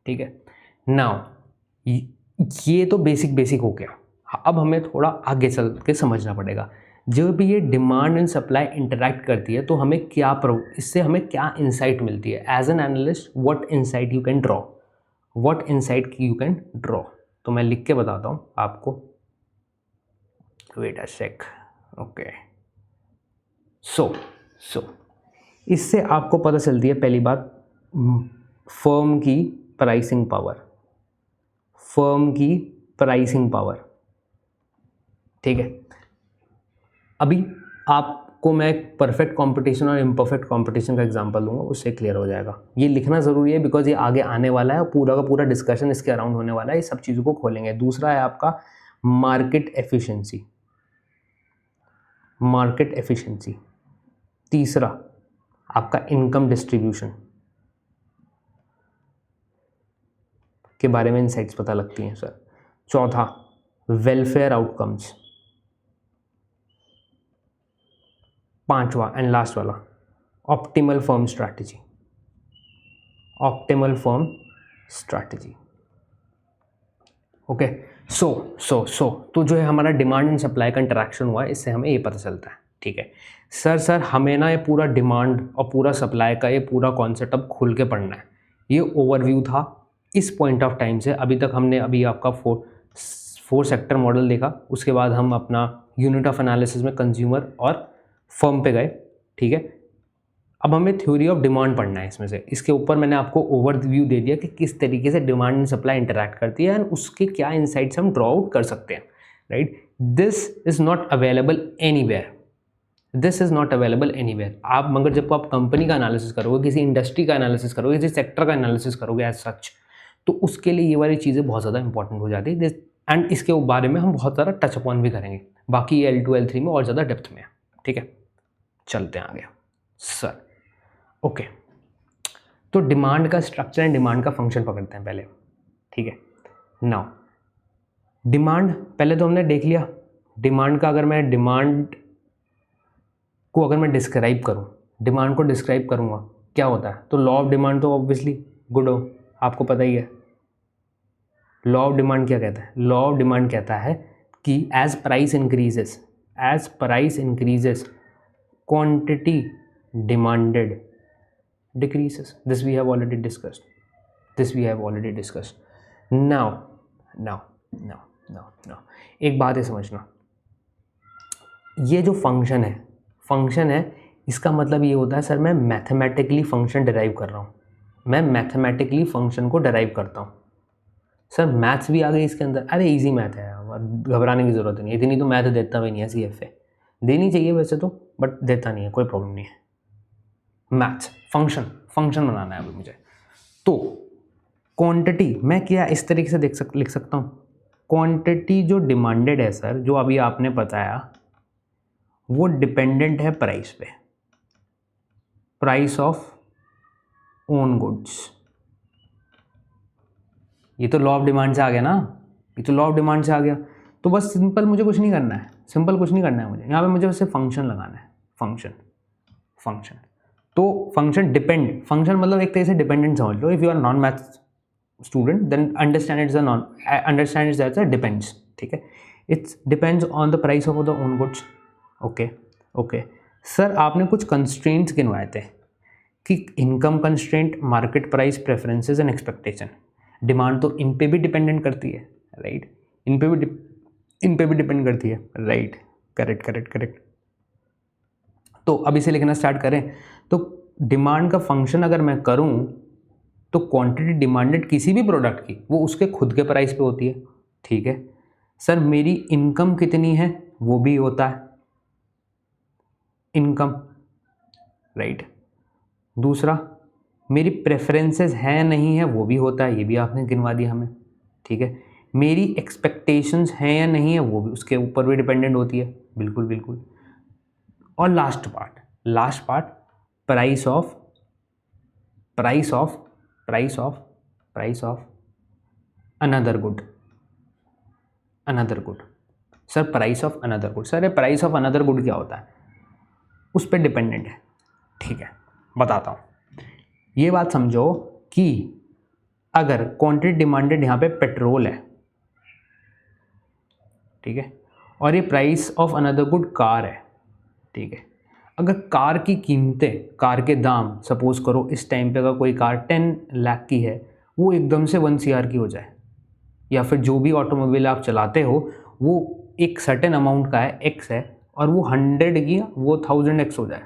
ठीक है। नाउ ये तो बेसिक हो गया। अब हमें थोड़ा आगे चल के समझना पड़ेगा, जब भी ये डिमांड एंड सप्लाई इंटरैक्ट करती है तो हमें इससे हमें क्या इंसाइट मिलती है as an analyst, what insight you can draw. तो मैं लिख के बताता हूँ आपको, वेट अ सेक। ओके, सो इससे आपको पता चलती है पहली बात, फर्म की प्राइसिंग पावर, ठीक है। अभी आपको मैं परफेक्ट कंपटीशन और इम्परफेक्ट कंपटीशन का एग्जांपल दूंगा, उससे क्लियर हो जाएगा। ये लिखना ज़रूरी है बिकॉज ये आगे आने वाला है, पूरा का पूरा डिस्कशन इसके अराउंड होने वाला है, ये सब चीज़ों को खोलेंगे। दूसरा है आपका मार्केट एफिशिएंसी। तीसरा आपका इनकम डिस्ट्रीब्यूशन के बारे में इनसाइट्स पता लगती हैं सर। चौथा वेलफेयर आउटकम्स। पांचवा एंड लास्ट वाला ऑप्टिमल फर्म स्ट्रैटेजी। ओके, सो तो जो है हमारा डिमांड एंड सप्लाई का इंटरेक्शन हुआ है, इससे हमें ये पता चलता है, ठीक है। सर हमें ना ये पूरा डिमांड और पूरा सप्लाई का ये पूरा कॉन्सेप्ट अब खुल के पढ़ना है। ये ओवरव्यू था इस पॉइंट ऑफ टाइम से। अभी तक हमने आपका फोर सेक्टर मॉडल देखा, उसके बाद हम अपना यूनिट ऑफ एनालिसिस में कंज्यूमर और फर्म पे गए, ठीक है। अब हमें थ्योरी ऑफ डिमांड पढ़ना है इसमें से। इसके ऊपर मैंने आपको ओवरव्यू दे दिया कि किस तरीके से डिमांड एंड सप्लाई इंटरैक्ट करती है एंड उसके क्या इनसाइट्स हम ड्रॉ आउट कर सकते हैं, right. This is not available anywhere, this is not available anywhere. आप मगर जब आप कंपनी का एनालिसिस करोगे, किसी इंडस्ट्री का एनालिसिस करोगे, किसी सेक्टर का एनालिसिस करोगे एज सच, तो उसके लिए ये वाली चीज़ें बहुत ज़्यादा इंपॉर्टेंट हो जाती है। एंड इसके बारे में हम बहुत सारा टच अपॉन भी करेंगे, बाकी L2 L3 में और ज़्यादा डेप्थ में है। ठीक है, चलते हैं आगे सर। ओके, तो डिमांड का स्ट्रक्चर एंड डिमांड का फंक्शन पकड़ते हैं पहले। ठीक है, नाउ डिमांड पहले तो हमने देख लिया। डिमांड का अगर मैं डिमांड को अगर मैं डिस्क्राइब करूँ, डिमांड को डिस्क्राइब करूँगा क्या होता है, तो लॉ ऑफ डिमांड तो ऑब्वियसली गुड हो, आपको पता ही है। लॉ ऑफ डिमांड क्या कहता है? लॉ ऑफ डिमांड कहता है कि as price increases quantity demanded decreases. This we have already discussed. Now एक बात है समझना, ये जो फंक्शन है इसका मतलब ये होता है सर मैं मैथमेटिकली फंक्शन डिराइव कर रहा हूँ, मैं मैथमेटिकली फंक्शन को डिराइव करता हूँ। सर मैथ्स भी आ गई इसके अंदर, अरे इजी मैथ है, घबराने की ज़रूरत नहीं है, इतनी तो मैथ देता भी नहीं है CFA, देनी चाहिए वैसे तो, बट देता नहीं है, कोई प्रॉब्लम नहीं है। मैथ्स फंक्शन बनाना है अभी मुझे। तो क्वांटिटी मैं क्या इस तरीके से लिख सकता हूँ, क्वांटिटी जो डिमांडेड है सर, जो अभी आपने बताया, वो डिपेंडेंट है प्राइस पे, प्राइस ऑफ ओन गुड्स। ये तो लॉ ऑफ डिमांड से आ गया ना, तो बस सिंपल मुझे कुछ नहीं करना है, मुझे यहाँ पे मुझे बस फंक्शन लगाना है, फंक्शन। तो फंक्शन मतलब एक तरह से डिपेंडेंट समझ लो। If you are non math student then understand it's as a depends. ठीक है, it's depends on the price of the own goods. Okay sir, आपने कुछ कंस्ट्रेंट्स गिनवाए थे कि income constraint, market price, preferences and expectation. Demand तो इन पे भी डिपेंडेंट करती है, राइट? इन पे भी डिपेंड करती है, राइट? करेक्ट। तो अब इसे लिखना स्टार्ट करें, तो डिमांड का फंक्शन अगर मैं करूं, तो क्वांटिटी डिमांडेड किसी भी प्रोडक्ट की वो उसके खुद के प्राइस पे होती है। ठीक है सर, मेरी इनकम कितनी है वो भी होता है इनकम, राइट? दूसरा, मेरी प्रेफरेंसेस है नहीं है वो भी होता है, ये भी आपने गिनवा दिया हमें। ठीक है, मेरी एक्सपेक्टेशंस हैं या नहीं है वो भी उसके ऊपर भी डिपेंडेंट होती है, बिल्कुल। और last part price of another good. Sir price of another good, sir ये प्राइस ऑफ अनदर गुड क्या होता है? उस पर डिपेंडेंट है। ठीक है, बताता हूँ। ये बात समझो कि अगर क्वांटिटी डिमांडेड यहाँ पे पेट्रोल है, ठीक है, और ये price of another good car है, ठीक है, अगर कार की कीमतें, कार के दाम सपोज करो इस टाइम पे अगर कोई कार 10 लाख की है, वो एकदम से 1 CR की हो जाए, या फिर जो भी ऑटोमोबाइल आप चलाते हो वो एक सर्टेन अमाउंट का है, X है, और वो 100 की वो 1000X हो जाए,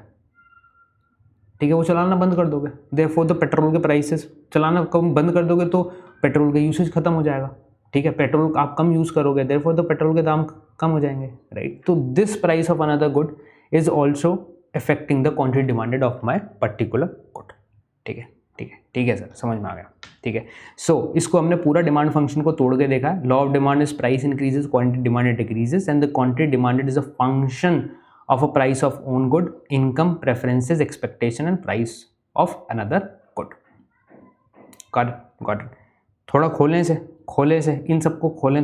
ठीक है, वो चलाना बंद कर दोगे। देयरफॉर द पेट्रोल के प्राइसेस, चलाना कम बंद कर दोगे तो पेट्रोल का यूसेज खत्म हो जाएगा। ठीक है, पेट्रोल आप कम यूज़ करोगे, देयरफॉर द पेट्रोल के दाम कम हो जाएंगे, राइट? तो this price of another good is also affecting the quantity demanded of my particular good. ठीक है सर, समझ में आ गया। ठीक है, सो इसको हमने पूरा डिमांड फंक्शन को तोड़ के देखा है। Law of demand is price increases, quantity demanded decreases, and the quantity demanded is a function of a price of own good, income, preferences, expectation and price of another good. Got it. थोड़ा खोलें से इन सबको खोलें,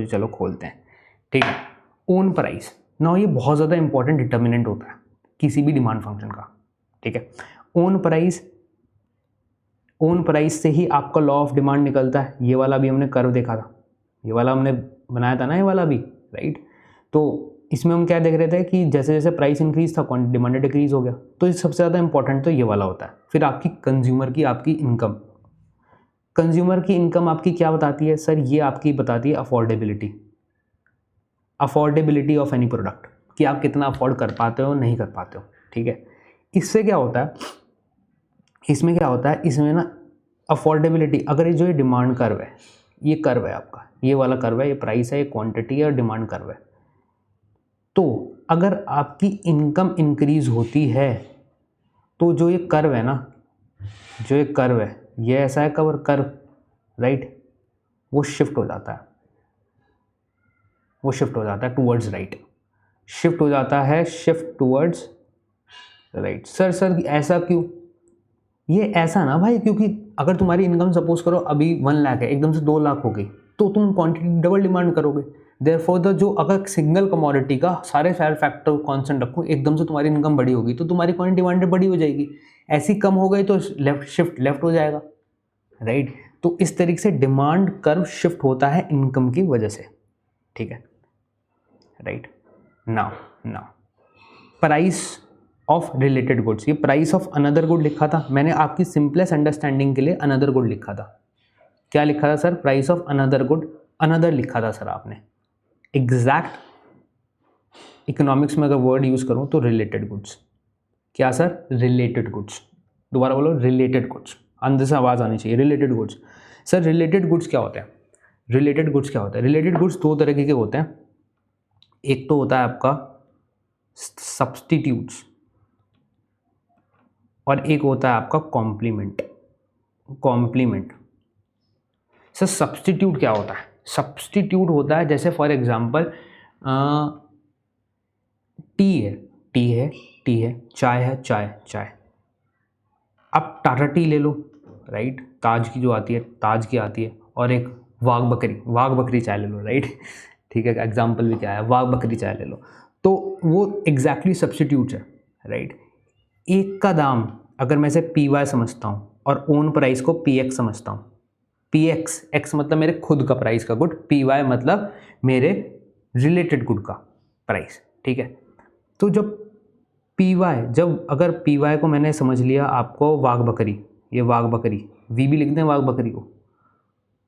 चलो खोलते हैं। ठीक है, ओन प्राइस ना, ये बहुत ज़्यादा इंपॉर्टेंट डिटर्मिनेंट होता है किसी भी डिमांड फंक्शन का। ठीक है, ओन प्राइस से ही आपका लॉ ऑफ डिमांड निकलता है। ये वाला भी हमने कर्व देखा था, ये वाला हमने बनाया था ना, ये वाला भी, राइट? तो इसमें हम क्या देख रहे थे कि जैसे जैसे प्राइस इंक्रीज था क्वांटिटी डिमांडेड डिक्रीज हो गया। तो ये सबसे ज़्यादा इंपॉर्टेंट तो ये वाला होता है। फिर आपकी कंज्यूमर की आपकी इनकम आपकी क्या बताती है सर? ये आपकी बताती है अफोर्डेबिलिटी ऑफ एनी प्रोडक्ट, कि आप कितना अफोर्ड कर पाते हो नहीं कर पाते हो। ठीक है, इससे क्या होता है, इसमें ना अफोर्डेबिलिटी, अगर ये जो ये डिमांड कर्व है, ये कर्व है आपका, ये वाला कर्व है, ये प्राइस है, ये क्वांटिटी है और डिमांड कर्व है। तो अगर आपकी इनकम इंक्रीज होती है तो जो ये कर्व है ना, जो ये कर्व है, ये ऐसा है कर्व, राइट, वो शिफ्ट हो जाता है, वो शिफ्ट हो जाता है टूवर्ड्स राइट, शिफ्ट हो जाता है, शिफ्ट टूवर्ड्स राइट। सर ऐसा क्यों? ये ऐसा ना भाई, क्योंकि अगर तुम्हारी इनकम सपोज करो अभी 1 लाख है, एकदम से 2 लाख हो गई, तो तुम क्वांटिटी डबल डिमांड करोगे। देयरफॉर द जो अगर सिंगल कमोडिटी का सारे फैक्टर कांस्टेंट रखो, एकदम से तुम्हारी इनकम बड़ी होगी तो तुम्हारी क्वांटिटी डिमांड बड़ी हो जाएगी, ऐसी कम हो गई तो लेफ्ट हो जाएगा, राइट। तो इस तरीके से डिमांड कर्व शिफ्ट होता है इनकम की वजह से, ठीक है, right. Now price of related goods, ये प्राइस ऑफ अनदर गुड लिखा था मैंने आपकी सिंपलेस्ट अंडरस्टैंडिंग के लिए, अनदर गुड लिखा था। क्या लिखा था sir? Price of another good, another लिखा था सर आपने। एग्जैक्ट इकोनॉमिक्स में अगर वर्ड यूज करूं तो रिलेटेड गुड्स। क्या सर? Related goods. दोबारा बोलो, रिलेटेड गुड्स, अंदर से आवाज आनी चाहिए। Related goods. Sir related goods क्या होते हैं? रिलेटेड गुड्स क्या होता है? रिलेटेड गुड्स दो तरीके के होते हैं। एक तो होता है आपका सब्स्टिट्यूट्स और एक होता है आपका कॉम्प्लीमेंट। सर सब्स्टिट्यूट क्या होता है? सब्स्टिट्यूट होता है जैसे फॉर एग्जांपल टी है, चाय है, चाय। अब टाटा टी ले लो, राइट, ताज की जो आती है, ताज की आती है, और एक वाघ बकरी चाय ले लो, राइट। ठीक है, एग्जाम्पल भी क्या है, वाघ बकरी चाय ले लो, तो वो एग्जैक्टली सब्स्टिट्यूट है, राइट। एक का दाम अगर मैं इसे पी वाई समझता हूँ और ओन प्राइस को पी एक्स समझता हूँ, पी एक्स मतलब मेरे खुद का प्राइस का गुड, पी वाई मतलब मेरे रिलेटेड गुड का प्राइस, ठीक है। तो जब अगर पी वाई को मैंने समझ लिया आपको वाघ बकरी, ये वाघ बकरी, वी भी लिख दें वाघ बकरी को,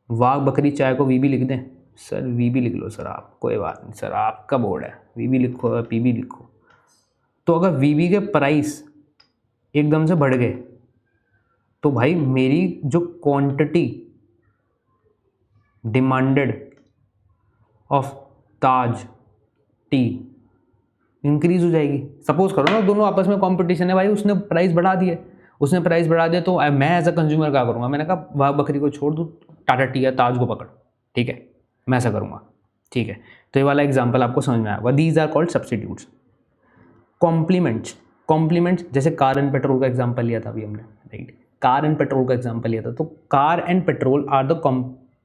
वाघ बकरी चाय को वी भी लिख दें। सर वी भी लिख लो सर आप, कोई बात नहीं सर, आपका बोर्ड है, वी भी लिखो पी भी लिखो। तो अगर वी के प्राइस एकदम से बढ़ गए तो भाई मेरी जो quantity demanded of Taj T increase हो जाएगी। सपोज करो ना दोनों आपस में कंपटीशन है भाई, उसने प्राइस बढ़ा दिया तो मैं एज अ कंज्यूमर क्या करूँगा? मैंने कहा वाह बकरी को छोड़ दूँ, टाटा टी या ताज को पकड़, ठीक है, मैं ऐसा करूँगा, ठीक है। तो ये वाला एग्जाम्पल आपको समझ में आएगा। These are called substitutes. Complements जैसे कार एंड पेट्रोल का एग्जाम्पल लिया था अभी हमने, राइट, कार एंड पेट्रोल का एग्जाम्पल लिया था, तो car and petrol are the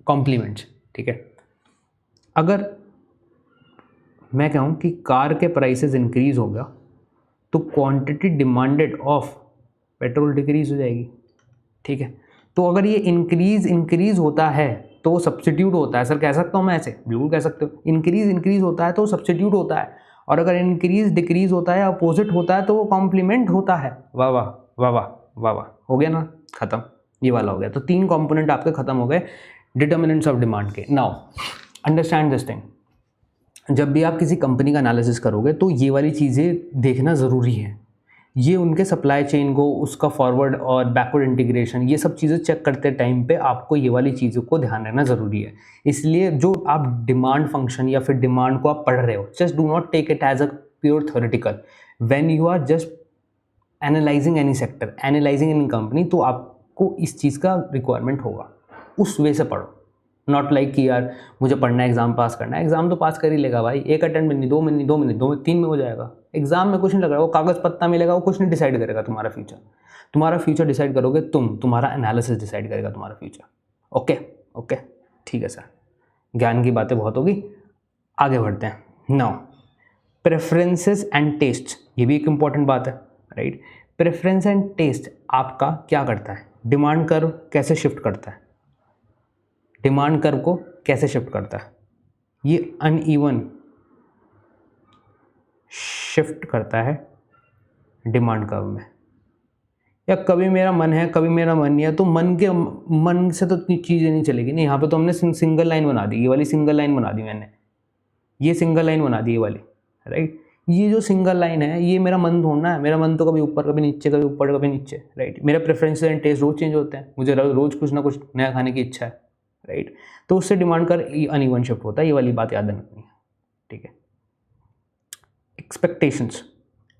complements, ठीक है। अगर मैं कहूँ कि कार के प्राइसेस इंक्रीज हो गया तो quantity demanded of petrol decrease हो जाएगी, ठीक है। तो अगर ये इंक्रीज होता है तो वो सब्स्टिट्यूट होता है। सर कह सकता हूँ मैं ऐसे? बिल्कुल कह सकते हो। इंक्रीज होता है तो सब्स्टिट्यूट होता है, और अगर इंक्रीज डिक्रीज होता है, अपोजिट होता है, तो वो कॉम्प्लीमेंट होता है। वाह वाह वाह वाह वाह वाह, हो गया ना, खत्म, ये वाला हो गया। तो 3 कंपोनेंट आपके खत्म हो गए डिटर्मिनेंट्स ऑफ डिमांड के। नाउ अंडरस्टैंड दिस थिंग, जब भी आप किसी कंपनी का एनालिसिस करोगे तो ये वाली चीज़ें देखना ज़रूरी है। ये उनके सप्लाई चेन को, उसका फॉरवर्ड और बैकवर्ड इंटीग्रेशन, ये सब चीज़ें चेक करते टाइम पे आपको ये वाली चीज़ों को ध्यान रखना ज़रूरी है। इसलिए जो आप डिमांड फंक्शन या फिर डिमांड को आप पढ़ रहे हो, just do not take it as a pure theoretical. When you are just analysing any sector, analysing any company, तो आपको इस चीज़ का रिक्वायरमेंट होगा, उस वे से पढ़ो। नॉट लाइक कि यार मुझे पढ़ना है, एग्जाम पास करना है। एग्जाम तो पास कर ही लेगा भाई, 1 अटेम्प्ट में नहीं, 2 में नहीं, 2 में नहीं, 3 में हो जाएगा। एग्जाम में कुछ नहीं लग रहा, वो कागज़ पत्ता मिलेगा, वो कुछ नहीं डिसाइड करेगा तुम्हारा फ्यूचर। तुम्हारा फ्यूचर डिसाइड करोगे तुम्हारा एनालिसिस डिसाइड करेगा तुम्हारा फ्यूचर। ओके, ठीक है सर, ज्ञान की बातें बहुत होगी, आगे बढ़ते हैं। नाउ प्रेफरेंसेस एंड टेस्ट, ये भी एक इंपॉर्टेंट बात है, राइट। प्रेफरेंस एंड टेस्ट आपका क्या करता है? डिमांड कर्व कैसे शिफ्ट करता है? डिमांड कर्व को कैसे शिफ्ट करता है? ये अनइवन शिफ्ट करता है डिमांड कर्व में। या कभी मेरा मन है, कभी मेरा मन नहीं है, तो मन से तो इतनी चीज़ें नहीं चलेगी। नहीं, यहाँ पे तो हमने सिंगल लाइन बना दी, ये वाली सिंगल लाइन बना दी मैंने, ये सिंगल लाइन बना दी ये वाली, राइट। ये जो सिंगल लाइन है ये मेरा मन ढूंढना है। मेरा मन तो कभी ऊपर कभी नीचे, कभी ऊपर कभी नीचे, राइट। मेरे प्रेफरेंसेस एंड टेस्ट रोज चेंज होते हैं, मुझे रोज कुछ ना कुछ नया खाने की इच्छा है, राइट। तो उससे डिमांड का अनइवन शिफ्ट होता है, ये वाली बात याद रखनी है, ठीक है।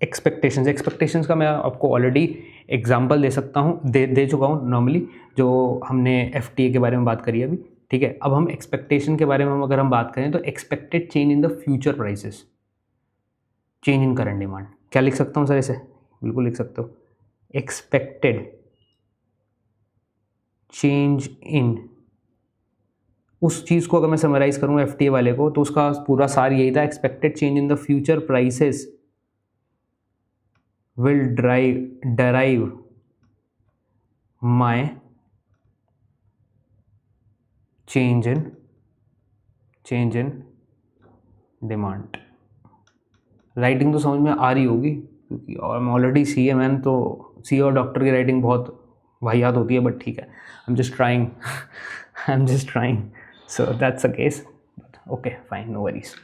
एक्सपेक्टेशंस का मैं आपको ऑलरेडी एग्जांपल दे सकता हूँ, दे चुका हूँ नॉर्मली, जो हमने FTA के बारे में बात करी अभी, ठीक है। अब हम एक्सपेक्टेशन के बारे में अगर हम बात करें तो expected change in the future prices, change in current demand, क्या लिख सकता हूँ सर इसे? बिल्कुल लिख सकते हो, एक्सपेक्टेड चेंज इन, उस चीज़ को अगर मैं समराइज करूँ FTA वाले को तो उसका पूरा सार यही था, expected change in the future prices will derive my change in demand। Writing तो समझ में आ रही होगी क्योंकि और मैं ऑलरेडी CA मैन, तो CA और डॉक्टर की राइटिंग बहुत वाहियात होती है, बट ठीक है, I am just trying so that's a case, okay fine, no worries.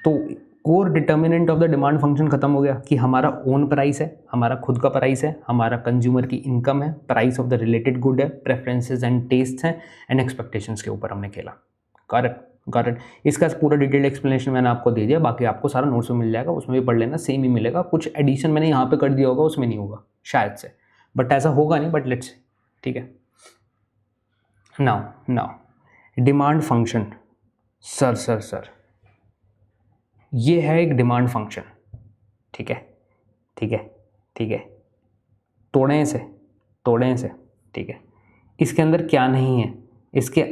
तो core determinant of the demand function खत्म हो गया कि हमारा ओन प्राइस है, हमारा खुद का प्राइस है, हमारा कंज्यूमर की इनकम है, price of the related good है, प्रेफरेंसेस एंड टेस्ट हैं, एंड एक्सपेक्टेशंस के ऊपर हमने खेला। Got it. इसका पूरा डिटेल्ड एक्सप्लेनेशन मैंने आपको दे दिया, बाकी आपको सारा नोट्स में मिल जाएगा, उसमें भी पढ़ लेना, सेम ही मिलेगा, कुछ एडिशन मैंने यहाँ पे कर दिया होगा, उसमें नहीं होगा शायद से, बट ऐसा होगा नहीं, बट लेट्स, ठीक है। नाउ डिमांड फंक्शन, सर ये है एक डिमांड फंक्शन, ठीक है, तोड़ें से, ठीक है। इसके अंदर क्या नहीं है? इसके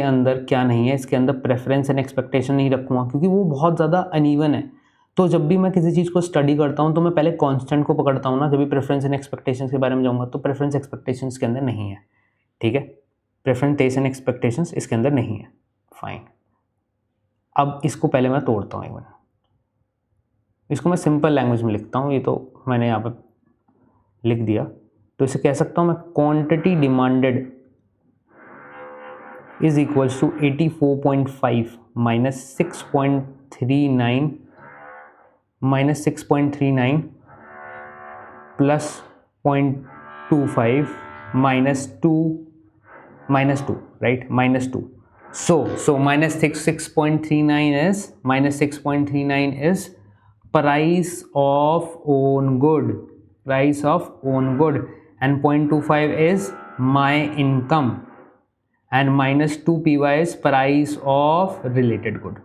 अंदर क्या नहीं है? इसके अंदर प्रेफरेंस एंड एक्सपेक्टेशन नहीं रखूँगा क्योंकि वो बहुत ज़्यादा अनइवन है। तो जब भी मैं किसी चीज़ को स्टडी करता हूँ तो मैं पहले कांस्टेंट को पकड़ता हूँ ना, जब भी प्रेफरेंस एंड एक्सपेक्टेशंस के बारे में जाऊँगा तो प्रेफरेंस एक्सपेक्टेशंस के अंदर नहीं है, ठीक है। प्रेफरेंस टेस्ट एंड एक्सपेक्टेशंस इसके अंदर नहीं है, फाइन। अब इसको पहले मैं तोड़ता हूँ, इवन इसको मैं सिंपल लैंग्वेज में लिखता हूँ, ये तो मैंने यहाँ पर लिख दिया, तो इसे कह सकता हूँ मैं quantity demanded is equals to 84.5 minus 6.39 plus 0.25 minus 2, right, minus 2। So minus 6.39 is price of own good, and 0.25 is my income, and minus 2 PY is price of related good।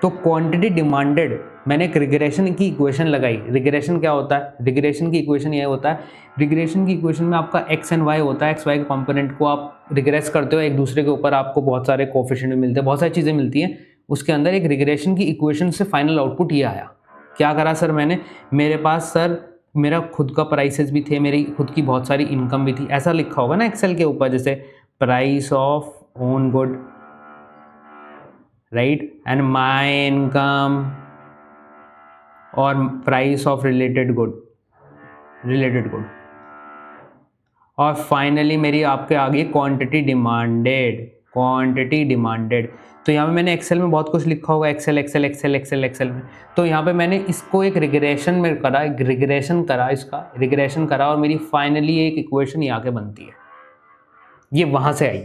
तो क्वांटिटी डिमांडेड, मैंने एक रिग्रेशन की इक्वेशन लगाई। रिग्रेशन क्या होता है? रिग्रेशन की इक्वेशन यह होता है, रिग्रेशन की इक्वेशन में आपका एक्स एंड वाई होता है, एक्स वाई के कंपोनेंट को आप रिग्रेस करते हो एक दूसरे के ऊपर, आपको बहुत सारे कोफिशिएंट मिलते हैं, बहुत सारी चीज़ें मिलती हैं। उसके अंदर एक रिग्रेशन की इक्वेशन से फाइनल आउटपुट ये आया। क्या करा सर मैंने? मेरे पास सर मेरा खुद का प्राइसेस भी थे, मेरी खुद की बहुत सारी इनकम भी थी, ऐसा लिखा होगा ना एक्सेल के ऊपर, जैसे price of own good, right, and my income, और प्राइस ऑफ रिलेटेड गुड, और फाइनली मेरी आपके आगे क्वांटिटी डिमांडेड। तो यहाँ पे मैंने एक्सेल में बहुत कुछ लिखा होगा, एक्सेल में, तो यहाँ पे मैंने इसको एक रिग्रेशन में करा, रिग्रेशन करा, और मेरी फाइनली एक इक्वेशन यहाँ के बनती है। ये वहाँ से आई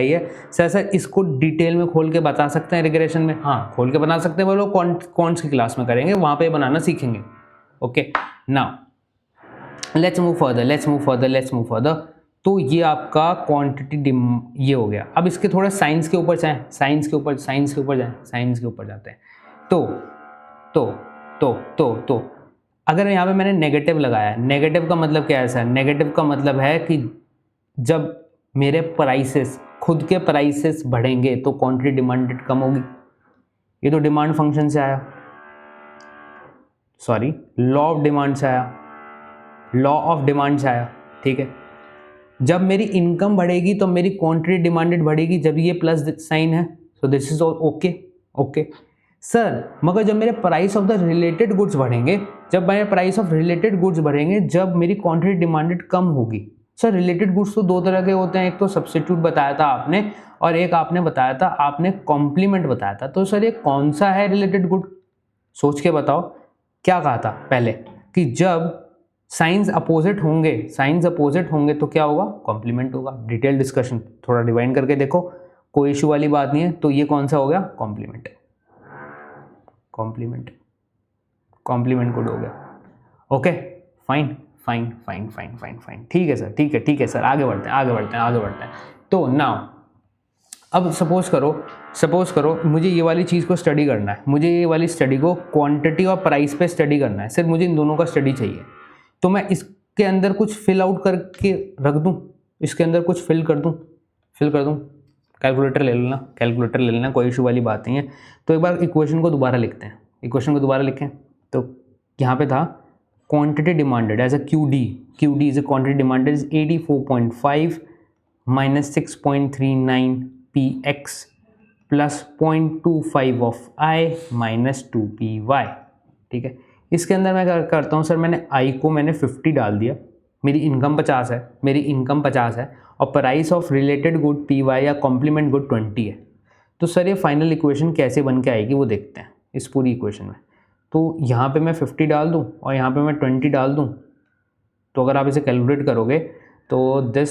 है। सर इसको डिटेल में खोल के बता सकते हैं रिग्रेशन में? हाँ, खोल के बना सकते हैं, वो लोग कौन सी क्लास में करेंगे, वहाँ पे बनाना सीखेंगे। Okay, now let's move further. तो ये आपका क्वांटिटी ये हो गया। अब इसके थोड़ा साइंस के ऊपर जाएं, साइंस के ऊपर जाते हैं। तो अगर यहाँ पे मैंने नेगेटिव लगाया, नेगेटिव का मतलब क्या है सर? नेगेटिव का मतलब है कि जब मेरे प्राइसेस, खुद के प्राइसेस बढ़ेंगे तो क्वांटिटी डिमांडेड कम होगी। ये तो डिमांड फंक्शन से आया, सॉरी, लॉ ऑफ डिमांड से आया, ठीक है। जब मेरी इनकम बढ़ेगी तो मेरी क्वांटिटी डिमांडेड बढ़ेगी, जब ये प्लस साइन है, सो दिस इज ओके सर। मगर जब मेरे price of the related goods बढ़ेंगे, जब मेरी क्वांटिटी डिमांडेड कम होगी। सर रिलेटेड गुड्स तो दो तरह के होते हैं, एक तो सब्स्टिट्यूट बताया था आपने, और एक आपने बताया था, आपने कॉम्प्लीमेंट बताया था। तो सर ये कौन सा है रिलेटेड गुड? सोच के बताओ। क्या कहा था पहले कि जब साइंस अपोजिट होंगे तो क्या होगा, कॉम्प्लीमेंट होगा। डिटेल डिस्कशन थोड़ा डिवाइड करके देखो, कोई इशू वाली बात नहीं है। तो ये कौन सा हो गया, कॉम्प्लीमेंट कोड हो गया। ओके फाइन, ठीक है सर, आगे बढ़ते हैं। तो नाउ अब सपोज करो मुझे ये वाली चीज़ को स्टडी करना है, मुझे ये वाली स्टडी को क्वांटिटी और प्राइस पे स्टडी करना है, सिर्फ मुझे इन दोनों का स्टडी चाहिए। तो मैं इसके अंदर कुछ फिल आउट करके रख दूं, इसके अंदर कुछ फिल कर दूं। कैलकुलेटर ले लेना, कोई इशू वाली बात नहीं है। तो एक बार इक्वेशन को दोबारा लिखते हैं, लिखें। तो यहाँ पे था quantity demanded as a QD is a quantity demanded is 84.5 minus 6.39 px plus 0.25 of I minus 2py। ठीक है, इसके अंदर मैं क्या करता हूँ सर, मैंने I को 50 डाल दिया, मेरी इनकम 50 है और price of related good PY या कॉम्प्लीमेंट गुड 20 है। तो सर ये फाइनल इक्वेशन कैसे बन के आएगी वो देखते हैं इस पूरी इक्वेशन में। तो यहाँ पे मैं 50 डाल दूँ और यहाँ पे मैं 20 डाल दूँ, तो अगर आप इसे कैलकुलेट करोगे तो this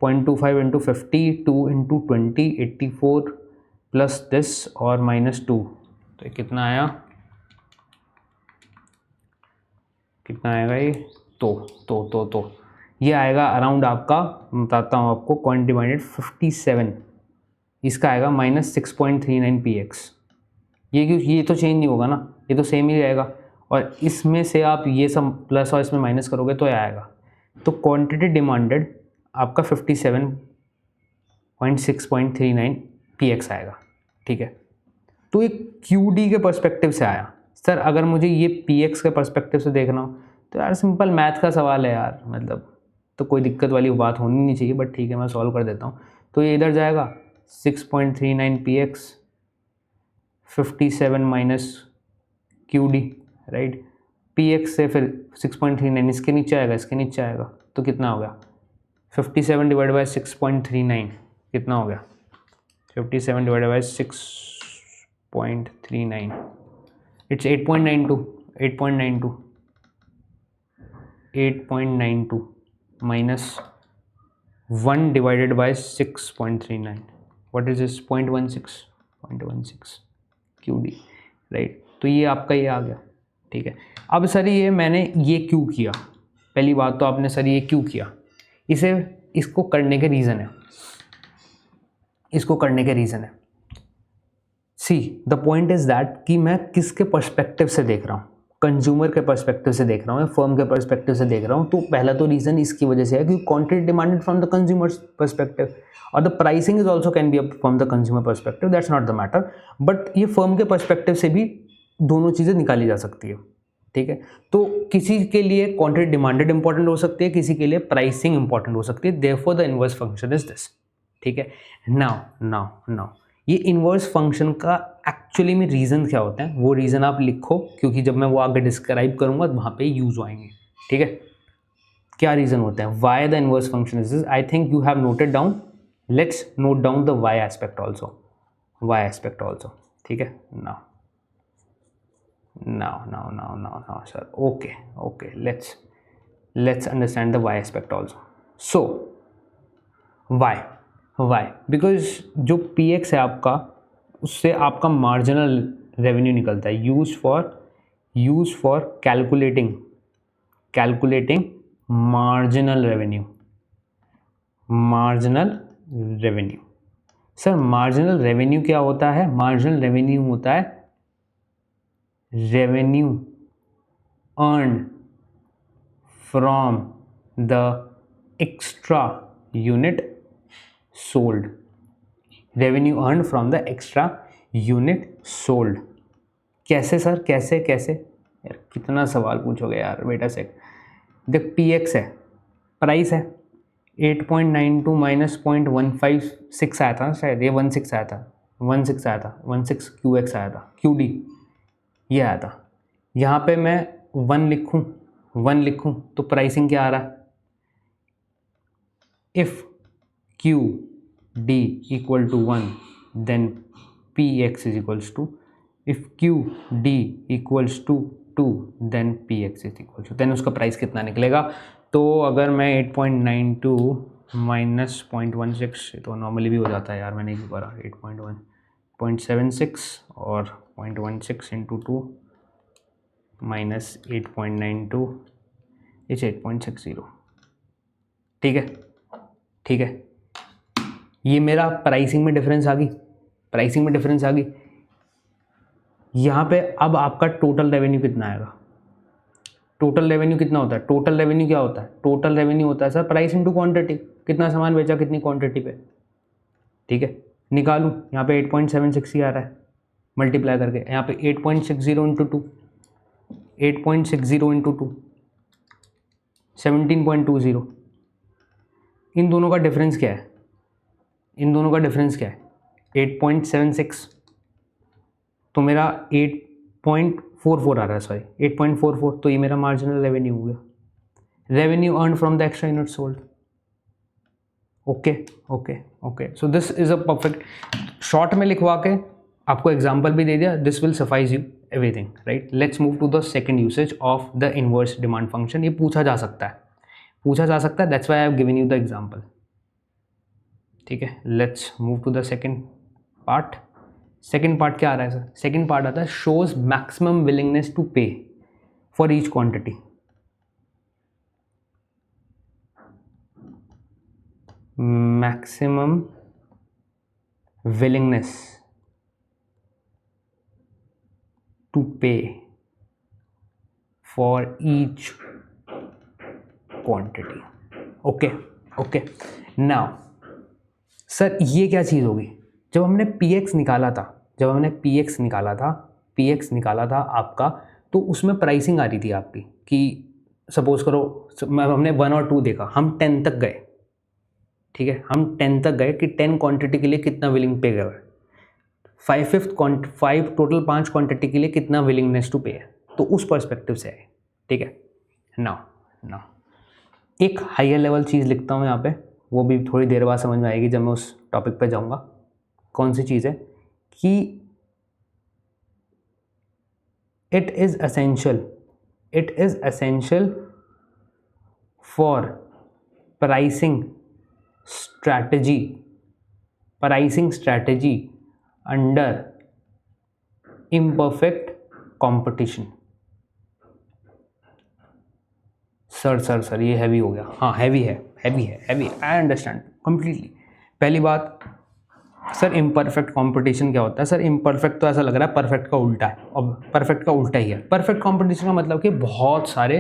0.25 into 50, 2 into 20, 84 plus this और माइनस 2, तो ये कितना आएगा ये, तो ये आएगा अराउंड आपका, बताता हूँ आपको, क्वांटिटी डिमांडेड 57, इसका आएगा माइनस 6.39 px। ये तो चेंज नहीं होगा ना, ये तो सेम ही रहेगा। और इसमें से आप ये सब प्लस और इसमें माइनस करोगे तो ये आएगा। तो क्वांटिटी डिमांडेड आपका 57.6.39 px आएगा। ठीक है, तो ये QD के पर्सपेक्टिव से आया। सर अगर मुझे ये px के पर्सपेक्टिव से देखना हो तो यार सिंपल मैथ का सवाल है यार, मतलब तो कोई दिक्कत वाली बात होनी नहीं चाहिए, बट ठीक है मैं सॉल्व कर देता हूँ। तो ये इधर जाएगा 6.39 px 57 minus QD, right. px से फिर 6.39 इसके नीचे आएगा, तो कितना हो गया 57 डिवाइड बाई 6.39 कितना हो गया 57 divide by 6.39 it's 8.92 minus 1 divided by 6.39 what is this 0.16 QD, right. तो ये आपका ये आ गया। ठीक है, अब सर ये मैंने ये क्यों किया, पहली बात तो आपने सर ये क्यों किया, इसको करने के रीज़न है, see the point is that कि मैं किसके पर्सपेक्टिव से देख रहा हूँ, कंज्यूमर के पर्सपेक्टिव से देख रहा हूँ या फर्म के पर्सपेक्टिव से देख रहा हूँ। तो पहला तो रीज़न इसकी वजह से है कि quantity demanded from the consumer perspective और the pricing is also can be from the consumer perspective, that's not the matter. But ये फर्म के पर्सपेक्टिव से भी दोनों चीज़ें निकाली जा सकती है। ठीक है, तो किसी के लिए क्वांटिटी डिमांडेड इंपॉर्टेंट हो सकती है, किसी के लिए प्राइसिंग इंपॉर्टेंट हो सकती है, therefore the inverse function is this. ठीक है, नाउ ये इनवर्स फंक्शन का एक्चुअली में रीज़न क्या होते हैं वो रीज़न आप लिखो, क्योंकि जब मैं वो आगे डिस्क्राइब करूंगा वहाँ पे यूज आएंगे। ठीक है, क्या रीज़न होते हैं, why the inverse function is this. I think you have noted down, let's note down the why aspect also. ठीक है, now sir, okay, let's understand the y aspect also. So why because जो px है आपका, उससे आपका मार्जिनल रेवेन्यू निकलता है, use for calculating marginal revenue. Sir marginal revenue क्या होता है, मार्जिनल रेवेन्यू होता है revenue earned from the extra unit sold, कैसे सर, कैसे यार कितना सवाल पूछोगे यार, वेट सेक। देख px है, प्राइस है 8.92 माइनस 0.156 आया था शायद, ये 16 आया था 16 qx आया था, qd ये आया था। यहाँ पे मैं 1 लिखूँ तो प्राइसिंग क्या आ रहा है, if Q D equal to 1 then P X is equals to, if Q D equals to 2 then P X is equal to, then उसका प्राइस कितना निकलेगा। तो अगर मैं 8.92 माइनस 0.16, तो नॉर्मली भी हो जाता है यार, मैंने क्यों करा 8.1.76 और 0.16 इंटू 2 माइनस 8.92 इज 8.60। ठीक है, ठीक है, ये मेरा प्राइसिंग में डिफरेंस आ गई, प्राइसिंग में डिफरेंस आ गई। यहाँ पे अब आपका टोटल रेवेन्यू कितना आएगा, टोटल रेवेन्यू कितना होता है, टोटल रेवेन्यू क्या होता है, टोटल रेवेन्यू होता है सर प्राइस इंटू क्वांटिटी, कितना सामान बेचा कितनी क्वांटिटी पे। ठीक है, निकालूँ, यहाँ पे 8.76 ही आ रहा है मल्टीप्लाई करके, यहाँ पे 8.60 इंटू 2, 8.60 इंटू 2 17.20। इन दोनों का डिफरेंस क्या है, इन दोनों का डिफरेंस क्या है 8.76, तो मेरा 8.44 आ रहा है, सॉरी 8.44, तो ये मेरा मार्जिनल रेवेन्यू हो गया, revenue earn from the extra unit sold. Okay okay okay, so this is a perfect, short में लिखवा के आपको एग्जांपल भी दे दिया, this will suffice you everything, right. Let's move to the second usage of the inverse demand function. ये पूछा जा सकता है, पूछा जा सकता है, that's why I have given you the example. ठीक है, let's move to the second part. Second part क्या आ रहा है सर, सेकंड पार्ट आता है shows maximum willingness to pay for each quantity. Maximum willingness to pay for each quantity. Okay okay, now sir ये क्या चीज़ होगी, जब हमने पी एक्स निकाला था, जब हमने पी एक्स निकाला था, पी एक्स निकाला था आपका, तो उसमें प्राइसिंग आ रही थी आपकी कि सपोज करो हमने 1 और 2 देखा, हम 10 तक गए। ठीक है, हम 10 तक गए कि 10 क्वांटिटी के लिए कितना विलिंग पे गए, 5 टोटल 5 क्वांटिटी के लिए कितना विलिंगनेस टू पे है, तो उस पर्सपेक्टिव से है। ठीक है, नाउ एक हायर लेवल चीज़ लिखता हूँ यहाँ पे, वो भी थोड़ी देर बाद समझ में आएगी जब मैं उस टॉपिक पे जाऊँगा। कौन सी चीज़ है कि it is essential for pricing strategy under imperfect competition. Sir ये हैवी हो गया, हाँ हैवी है, आई अंडरस्टैंड कम्प्लीटली। पहली बात सर, इम्परफेक्ट कंपटीशन क्या होता है सर, इम्परफेक्ट तो ऐसा लग रहा है परफेक्ट का उल्टा है, और परफेक्ट का उल्टा ही है। परफेक्ट कंपटीशन का मतलब कि बहुत सारे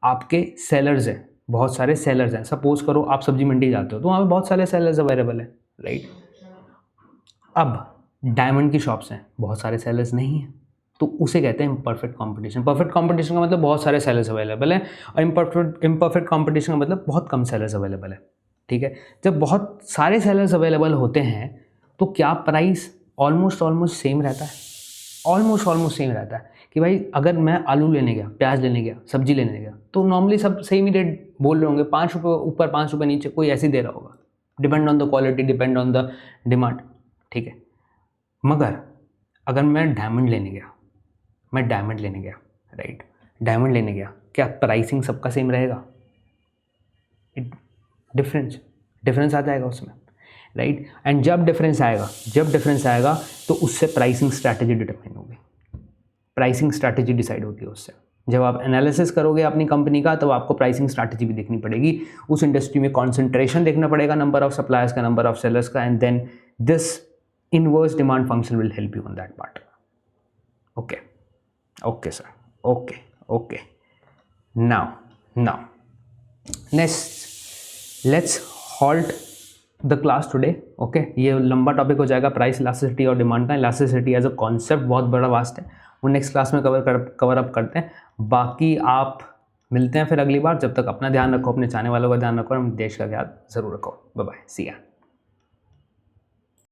आपके सेलर्स हैं, बहुत सारे सेलर्स हैं। सपोज करो आप सब्जी मंडी जाते हो तो वहाँ पे बहुत सारे सेलर्स अवेलेबल हैं, राइट। अब डायमंड की शॉप्स हैं, बहुत सारे सेलर्स नहीं हैं, तो उसे कहते हैं इम्परफेक्ट कंपटीशन। परफेक्ट कंपटीशन का मतलब बहुत सारे सेलर्स अवेलेबल हैं, और इम्परफेक्ट कंपटीशन का मतलब बहुत कम सेलर्स अवेलेबल है। ठीक है, जब बहुत सारे सेलर्स अवेलेबल होते हैं तो क्या प्राइस ऑलमोस्ट सेम रहता है, ऑलमोस्ट सेम रहता है कि भाई अगर मैं आलू लेने गया, प्याज लेने गया, सब्जी लेने गया, तो नॉर्मली सब सेम ही रेट बोल रहे होंगे, 5 रुपये ऊपर 5 रुपये नीचे, कोई ऐसे ही दे रहा होगा, depend on the quality, depend on the demand. ठीक है, मगर अगर मैं डायमंड लेने गया, राइट, डायमंड लेने गया, क्या प्राइसिंग सबका सेम रहेगा? डिफरेंस आ जाएगा उसमें, राइट। एंड जब डिफरेंस आएगा तो उससे प्राइसिंग स्ट्रैटेजी डिटरमाइन होगी, प्राइसिंग स्ट्रैटेजी डिसाइड होती है उससे। जब आप एनालिसिस करोगे अपनी कंपनी का, तब आपको प्राइसिंग स्ट्रैटेजी भी देखनी पड़ेगी, उस इंडस्ट्री में कॉन्सेंट्रेशन देखना पड़ेगा, नंबर ऑफ सप्लायर्स का, नंबर ऑफ सेलर्स का, and then this inverse demand function will help you on that part. Okay sir, okay. Now let's halt the class today. Okay, ये लंबा टॉपिक हो जाएगा, प्राइस इलास्टिसिटी और डिमांड का। इलास्टिसिटी एज अ कॉन्सेप्ट बहुत बड़ा वास्ट है, वो नेक्स्ट क्लास में कवर अप करते हैं। बाकी आप मिलते हैं फिर अगली बार। जब तक अपना ध्यान रखो, अपने चाहने वालों का ध्यान रखो, और देश का ध्यान ज़रूर रखो। बाय बाय, सी या।